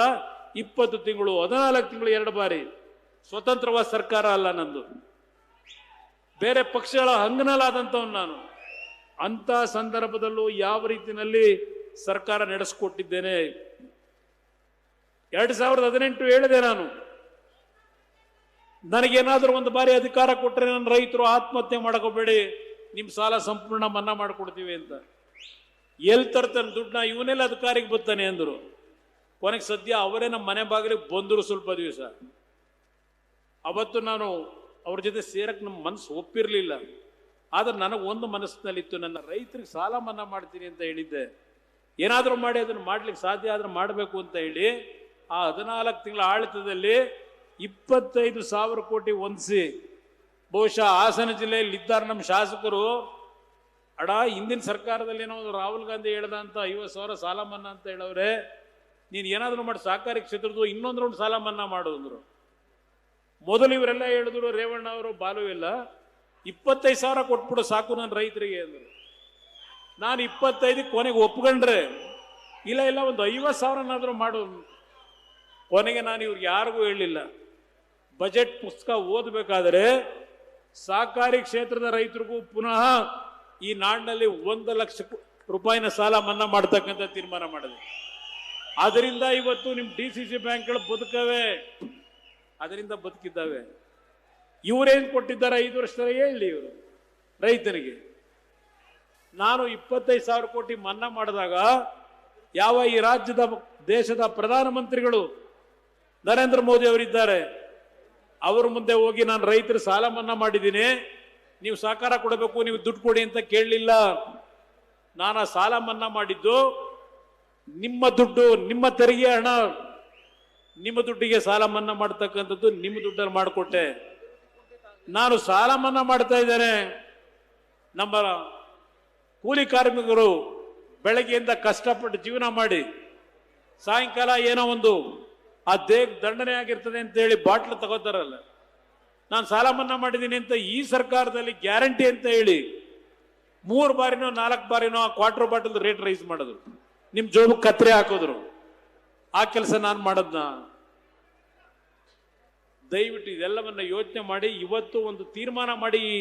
20 ತಿಂಗಳು 14 ತಿಂಗಳು 2 ಬಾರಿ ಸ್ವತಂತ್ರವಾದ ಸರ್ಕಾರ ಅಲ್ಲ ನಂದು, ಬೇರೆ ಪಕ್ಷಗಳ ಹಂಗನಲ್ಲಾದಂಥವನು ನಾನು. ಅಂತ ಸಂದರ್ಭದಲ್ಲೂ ಯಾವ ರೀತಿಯಲ್ಲಿ ಸರ್ಕಾರ ನಡೆಸಿಕೊಟ್ಟಿದ್ದೇನೆ. 2018 ಹೇಳಿದೆ ನಾನು, ನನಗೇನಾದ್ರೂ ಒಂದು ಬಾರಿ ಅಧಿಕಾರ ಕೊಟ್ಟರೆ ನನ್ನ ರೈತರು ಆತ್ಮಹತ್ಯೆ ಮಾಡ್ಕೋಬೇಡಿ, ನಿಮ್ಮ ಸಾಲ ಸಂಪೂರ್ಣ ಮನ್ನಾ ಮಾಡಿಕೊಡ್ತೀವಿ ಅಂತ. ಎಲ್ಲಿ ತರ್ತಾನೆ ದುಡ್ಡನ್ನ, ಇವನೆಲ್ಲ ಅಧಿಕಾರಿಗೆ ಬರ್ತಾನೆ ಅಂದರು. ಕೊನೆಗೆ ಸದ್ಯ ಅವರೇ ನಮ್ಮ ಮನೆ ಬಾಗಿಲಿಗೆ ಬಂದರು ಸ್ವಲ್ಪ ದಿವಸ. ಅವತ್ತು ನಾನು ಅವ್ರ ಜೊತೆ ಸೇರಕ್ಕೆ ನಮ್ಮ ಮನಸ್ಸು ಒಪ್ಪಿರಲಿಲ್ಲ. ಆದ್ರೆ ನನಗೊಂದು ಮನಸ್ಸಿನಲ್ಲಿತ್ತು, ನನ್ನ ರೈತರಿಗೆ ಸಾಲ ಮನ್ನಾ ಮಾಡ್ತೀನಿ ಅಂತ ಹೇಳಿದ್ದೆ. ಏನಾದರೂ ಮಾಡಿ ಅದನ್ನು ಮಾಡ್ಲಿಕ್ಕೆ ಸಾಧ್ಯ ಆದ್ರೆ ಮಾಡಬೇಕು ಅಂತ ಹೇಳಿ ಆ 14 ತಿಂಗಳ ಆಡಳಿತದಲ್ಲಿ 25,000 ಕೋಟಿ ಹೊಂದಿಸಿ, ಬಹುಶಃ ಹಾಸನ ಜಿಲ್ಲೆಯಲ್ಲಿ ಇದ್ದಾರೆ ನಮ್ಮ ಶಾಸಕರು, ಅಡ ಹಿಂದಿನ ಸರ್ಕಾರದಲ್ಲಿ ಏನೋ ರಾಹುಲ್ ಗಾಂಧಿ ಹೇಳ್ದ ಅಂತ 50,000 ಸಾಲ ಮನ್ನಾ ಅಂತ ಹೇಳವ್ರೆ, ನೀನು ಏನಾದರೂ ಮಾಡಿ ಸಹಕಾರಿ ಕ್ಷೇತ್ರದ್ದು ಇನ್ನೊಂದು ರೌಂಡ್ ಸಾಲ ಮನ್ನಾ ಮಾಡು ಅಂದರು. ಮೊದಲು ಇವರೆಲ್ಲ ಹೇಳಿದ್ರು, ರೇವಣ್ಣ ಅವರು ಬಾಲು ಇಲ್ಲ, 25,000 ಕೊಟ್ಬಿಡು ಸಾಕು ನನ್ನ ರೈತರಿಗೆ ಅಂದರು. ನಾನು 25 ಕೊನೆಗೆ ಒಪ್ಕೊಂಡ್ರೆ, ಇಲ್ಲ ಇಲ್ಲ ಒಂದು 50,000ನಾದ್ರೂ ಮಾಡು. ಕೊನೆಗೆ ನಾನು ಇವ್ರಿಗೆ ಯಾರಿಗೂ ಹೇಳಲಿಲ್ಲ. ಬಜೆಟ್ ಪುಸ್ತಕ ಓದಬೇಕಾದರೆ ಸಹಕಾರಿ ಕ್ಷೇತ್ರದ ರೈತರಿಗೂ ಪುನಃ ಈ ನಾಡಿನಲ್ಲಿ 1 ಲಕ್ಷ ರೂಪಾಯಿನ ಸಾಲ ಮನ್ನಾ ಮಾಡ್ತಕ್ಕಂಥ ತೀರ್ಮಾನ ಮಾಡಿದೆ. ಅದರಿಂದ ಇವತ್ತು ನಿಮ್ಮ DCC ಬ್ಯಾಂಕ್ಗಳು ಬದುಕವೆ, ಅದರಿಂದ ಬದುಕಿದ್ದಾವೆ. ಇವರೇನು ಕೊಟ್ಟಿದ್ದಾರೆ 5 ವರ್ಷದಲ್ಲಿ ಹೇಳಿ ಇವರು ರೈತರಿಗೆ. ನಾನು 25,000 ಕೋಟಿ ಮನ್ನಾ ಮಾಡಿದಾಗ ಯಾವ ಈ ರಾಜ್ಯದ ದೇಶದ ಪ್ರಧಾನಮಂತ್ರಿಗಳು ನರೇಂದ್ರ ಮೋದಿ ಅವರಿದ್ದಾರೆ, ಅವ್ರ ಮುಂದೆ ಹೋಗಿ ನಾನು ರೈತರ ಸಾಲ ಮನ್ನಾ ಮಾಡಿದ್ದೀನಿ, ನೀವು ಸಹಕಾರ ಕೊಡಬೇಕು, ನೀವು ದುಡ್ಡು ಕೊಡಿ ಅಂತ ಕೇಳಲಿಲ್ಲ. ನಾನು ಆ ಸಾಲ ಮನ್ನಾ ಮಾಡಿದ್ದು ನಿಮ್ಮ ದುಡ್ಡು, ನಿಮ್ಮ ತೆರಿಗೆ ಹಣ, ನಿಮ್ಮ ದುಡ್ಡಿಗೆ ಸಾಲ ಮನ್ನಾ ಮಾಡ್ತಕ್ಕಂಥದ್ದು ನಿಮ್ಮ ದುಡ್ಡಲ್ಲಿ ಮಾಡಿಕೊಟ್ಟೆ. ನಾನು ಸಾಲ ಮನ್ನಾ ಮಾಡ್ತಾ ಇದ್ದೇನೆ. ನಮ್ಮ ಕೂಲಿ ಕಾರ್ಮಿಕರು ಬೆಳಗ್ಗೆಯಿಂದ ಕಷ್ಟಪಟ್ಟು ಜೀವನ ಮಾಡಿ ಸಾಯಂಕಾಲ ಏನೋ ಒಂದು ಆ ದಂಡನೆ ಆಗಿರ್ತದೆ ಅಂತ ಹೇಳಿ ಬಾಟ್ಲು ತಗೋತಾರಲ್ಲ, ನಾನು ಸಾಲ ಮನ್ನಾ ಮಾಡಿದ್ದೀನಿ ಅಂತ ಈ ಸರ್ಕಾರದಲ್ಲಿ ಗ್ಯಾರಂಟಿ ಅಂತ ಹೇಳಿ 3 ಬಾರಿನೋ 4 ಬಾರಿನೋ ಆ ಕ್ವಾರ್ಟರ್ ಬಾಟಲ್ ರೇಟ್ ರೈಸ್ ಮಾಡಿದ್ರು, ನಿಮ್ಮ ಜೋಬಕ್ಕೆ ಕತ್ರೆ ಹಾಕೋದ್ರು. ಆ ಕೆಲಸ ನಾನು ಮಾಡದ್ನ? ದಯವಿಟ್ಟು ಇದೆಲ್ಲವನ್ನ ಯೋಚನೆ ಮಾಡಿ ಇವತ್ತು ಒಂದು ತೀರ್ಮಾನ ಮಾಡಿ, ಈ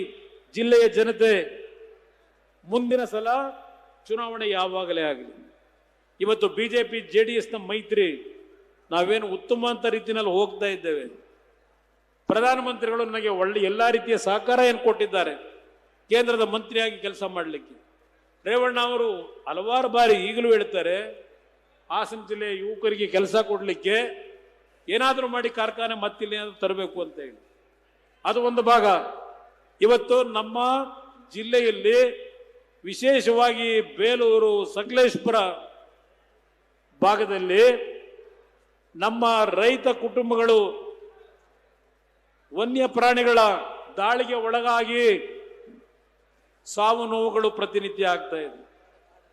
ಜಿಲ್ಲೆಯ ಜನತೆ ಮುಂದಿನ ಸಲ ಚುನಾವಣೆ ಯಾವಾಗಲೇ ಆಗಲಿ, ಇವತ್ತು BJP JDSನ ಮೈತ್ರಿ ನಾವೇನು ಉತ್ತಮ ಅಂತ ರೀತಿಯಲ್ಲಿ ಹೋಗ್ತಾ ಇದ್ದೇವೆ. ಪ್ರಧಾನಮಂತ್ರಿಗಳು ನನಗೆ ಒಳ್ಳೆ ಎಲ್ಲ ರೀತಿಯ ಸಹಕಾರ ಏನು ಕೊಟ್ಟಿದ್ದಾರೆ ಕೇಂದ್ರದ ಮಂತ್ರಿಯಾಗಿ ಕೆಲಸ ಮಾಡಲಿಕ್ಕೆ. ರೇವಣ್ಣ ಅವರು ಹಲವಾರು ಬಾರಿ ಈಗಲೂ ಹೇಳ್ತಾರೆ, ಹಾಸನ ಜಿಲ್ಲೆಯ ಯುವಕರಿಗೆ ಕೆಲಸ ಕೊಡಲಿಕ್ಕೆ ಏನಾದರೂ ಮಾಡಿ ಕಾರ್ಖಾನೆ ಮತ್ತಿಲ್ಲಿ ಏನಾದರೂ ತರಬೇಕು ಅಂತ ಹೇಳಿ. ಅದು ಒಂದು ಭಾಗ. ಇವತ್ತು ನಮ್ಮ ಜಿಲ್ಲೆಯಲ್ಲಿ ವಿಶೇಷವಾಗಿ ಬೇಲೂರು, ಸಕಲೇಶ್ಪುರ ಭಾಗದಲ್ಲಿ ನಮ್ಮ ರೈತ ಕುಟುಂಬಗಳು ವನ್ಯ ಪ್ರಾಣಿಗಳ ದಾಳಿಗೆ ಒಳಗಾಗಿ ಸಾವು ನೋವುಗಳು ಪ್ರತಿನಿತ್ಯ ಆಗ್ತಾ ಇದೆ.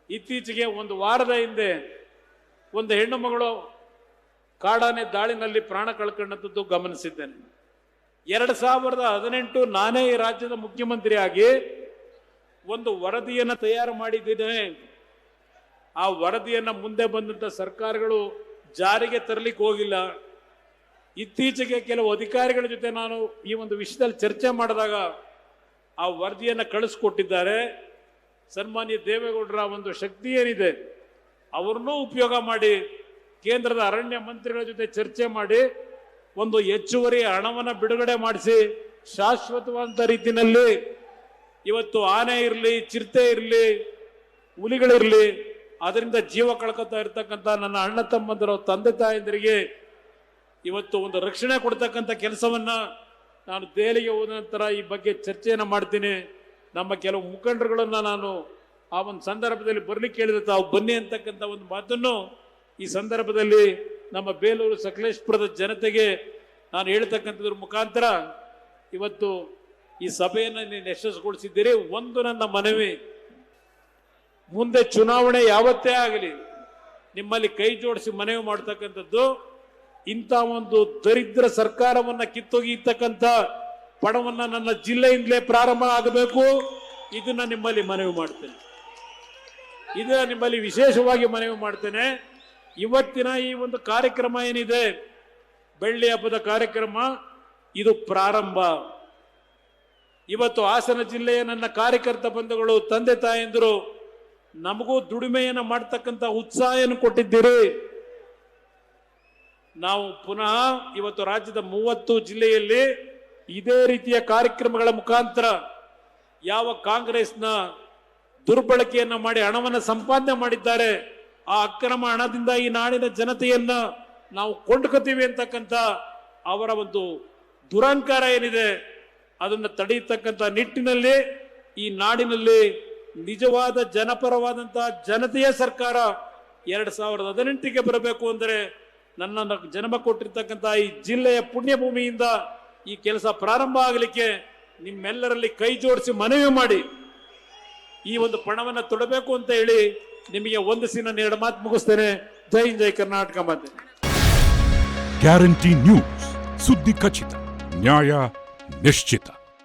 ಇತ್ತೀಚೆಗೆ ಒಂದು ವಾರದ ಹಿಂದೆ ಒಂದು ಹೆಣ್ಣು ಮಗಳು ಕಾಡಾನೆ ದಾಳಿನಲ್ಲಿ ಪ್ರಾಣ ಕಳ್ಕೊಂಡದ್ದು ಗಮನಿಸಿದ್ದೇನೆ. 2018 ನಾನೇ ಈ ರಾಜ್ಯದ ಮುಖ್ಯಮಂತ್ರಿಯಾಗಿ ಒಂದು ವರದಿಯನ್ನು ತಯಾರು ಮಾಡಿದ್ದೇನೆ. ಆ ವರದಿಯನ್ನು ಮುಂದೆ ಬಂದಂತ ಸರ್ಕಾರಗಳು ಜಾರಿಗೆ ತರಲಿಕ್ಕೆ ಹೋಗಿಲ್ಲ. ಇತ್ತೀಚೆಗೆ ಕೆಲವು ಅಧಿಕಾರಿಗಳ ಜೊತೆ ನಾನು ಈ ಒಂದು ವಿಷಯದಲ್ಲಿ ಚರ್ಚೆ ಮಾಡಿದಾಗ ಆ ವರದಿಯನ್ನು ಕಳಿಸ್ಕೊಟ್ಟಿದ್ದಾರೆ. ಸನ್ಮಾನ್ಯ ದೇವೇಗೌಡರ ಒಂದು ಶಕ್ತಿ ಏನಿದೆ ಅವ್ರನ್ನೂ ಉಪಯೋಗ ಮಾಡಿ ಕೇಂದ್ರದ ಅರಣ್ಯ ಮಂತ್ರಿಗಳ ಜೊತೆ ಚರ್ಚೆ ಮಾಡಿ ಒಂದು ಹೆಚ್ಚುವರಿ ಹಣವನ್ನು ಬಿಡುಗಡೆ ಮಾಡಿಸಿ ಶಾಶ್ವತವಾದ ರೀತಿಯಲ್ಲಿ ಇವತ್ತು ಆನೆ ಇರಲಿ, ಚಿರತೆ ಇರಲಿ, ಹುಲಿಗಳಿರಲಿ ಅದರಿಂದ ಜೀವ ಕಳ್ಕೊತಾ ಇರ್ತಕ್ಕಂಥ ನನ್ನ ಅಣ್ಣ ತಮ್ಮಂದಿರ ತಂದೆ ತಾಯಂದಿರಿಗೆ ಇವತ್ತು ಒಂದು ರಕ್ಷಣೆ ಕೊಡ್ತಕ್ಕಂಥ ಕೆಲಸವನ್ನ ನಾನು ದೆಹಲಿಗೆ ಹೋದ ನಂತರ ಈ ಬಗ್ಗೆ ಚರ್ಚೆಯನ್ನು ಮಾಡ್ತೀನಿ. ನಮ್ಮ ಕೆಲವು ಮುಖಂಡರುಗಳನ್ನ ನಾನು ಆ ಒಂದು ಸಂದರ್ಭದಲ್ಲಿ ಬರ್ಲಿಕ್ಕೆ ಹೇಳಿದ್ರೆ ತಾವು ಬನ್ನಿ ಅಂತಕ್ಕಂಥ ಒಂದು ಮಾತನ್ನು ಈ ಸಂದರ್ಭದಲ್ಲಿ ನಮ್ಮ ಬೇಲೂರು ಸಕಲೇಶ್ಪುರದ ಜನತೆಗೆ ನಾನು ಹೇಳ್ತಕ್ಕಂಥದ್ರ ಮುಖಾಂತರ ಇವತ್ತು ಈ ಸಭೆಯನ್ನು ನೀನು ಯಶಸ್ಸುಗೊಳಿಸಿದ್ದೀರಿ. ಒಂದು ನನ್ನ ಮನವಿ, ಮುಂದೆ ಚುನಾವಣೆ ಯಾವತ್ತೇ ಆಗಲಿ ನಿಮ್ಮಲ್ಲಿ ಕೈ ಜೋಡಿಸಿ ಮನವಿ ಮಾಡ್ತಕ್ಕಂಥದ್ದು, ಇಂಥ ಒಂದು ದರಿದ್ರ ಸರ್ಕಾರವನ್ನ ಕಿತ್ತೊಗೆಯತಕ್ಕಂಥ ಪಣವನ್ನ ನನ್ನ ಜಿಲ್ಲೆಯಿಂದಲೇ ಪ್ರಾರಂಭ ಆಗಬೇಕು. ಇದನ್ನ ನಿಮ್ಮಲ್ಲಿ ಮನವಿ ಮಾಡ್ತೇನೆ. ಇದನ್ನ ನಿಮ್ಮಲ್ಲಿ ವಿಶೇಷವಾಗಿ ಮನವಿ ಮಾಡ್ತೇನೆ. ಇವತ್ತಿನ ಈ ಒಂದು ಕಾರ್ಯಕ್ರಮ ಏನಿದೆ, ಬೆಳ್ಳಿ ಹಬ್ಬದ ಕಾರ್ಯಕ್ರಮ, ಇದು ಪ್ರಾರಂಭ. ಇವತ್ತು ಹಾಸನ ಜಿಲ್ಲೆಯ ನನ್ನ ಕಾರ್ಯಕರ್ತ ಬಂಧುಗಳು, ತಂದೆ ತಾಯಂದಿರು ನಮಗೂ ದುಡಿಮೆಯನ್ನು ಮಾಡ್ತಕ್ಕಂಥ ಉತ್ಸಾಹವನ್ನು ಕೊಟ್ಟಿದ್ದೀರಿ. ನಾವು ಪುನಃ ಇವತ್ತು ರಾಜ್ಯದ 30 ಜಿಲ್ಲೆಯಲ್ಲಿ ಇದೇ ರೀತಿಯ ಕಾರ್ಯಕ್ರಮಗಳ ಮುಖಾಂತರ ಯಾವ ಕಾಂಗ್ರೆಸ್ನ ದುರ್ಬಳಕೆಯನ್ನ ಮಾಡಿ ಹಣವನ್ನು ಸಂಪಾದನೆ ಮಾಡಿದ್ದಾರೆ, ಆ ಅಕ್ರಮ ಹಣದಿಂದ ಈ ನಾಡಿನ ಜನತೆಯನ್ನ ನಾವು ಕೊಂಡ್ಕೊತೀವಿ ಅಂತಕ್ಕಂಥ ಅವರ ಒಂದು ದುರಹಂಕಾರ ಏನಿದೆ ಅದನ್ನು ತಡೆಯತಕ್ಕಂಥ ನಿಟ್ಟಿನಲ್ಲಿ ಈ ನಾಡಿನಲ್ಲಿ ನಿಜವಾದ ಜನಪರವಾದಂತಹ ಜನತೆಯ ಸರ್ಕಾರ 2018ಗೆ ಬರಬೇಕು ಅಂದರೆ ನನ್ನ ಜನ್ಮ ಕೊಟ್ಟಿರ್ತಕ್ಕಂಥ ಈ ಜಿಲ್ಲೆಯ ಪುಣ್ಯಭೂಮಿಯಿಂದ ಈ ಕೆಲಸ ಪ್ರಾರಂಭ ಆಗಲಿಕ್ಕೆ ನಿಮ್ಮೆಲ್ಲರಲ್ಲಿ ಕೈ ಜೋಡಿಸಿ ಮನವಿ ಮಾಡಿ ಈ ಒಂದು ಪಣವನ್ನು ತೊಡಬೇಕು ಅಂತ ಹೇಳಿ ನಿಮಗೆ ವಂದಿಸಿ ನಾನು 2 ಮಾತು ಮುಗಿಸ್ತೇನೆ. ಜೈ ಹಿಂದ್, ಜೈ ಕರ್ನಾಟಕ. ಮತ್ತೆ ಗ್ಯಾರಂಟಿ ನ್ಯೂಸ್, ಸುದ್ದಿ ಖಚಿತ, ನ್ಯಾಯ ನಿಶ್ಚಿತ.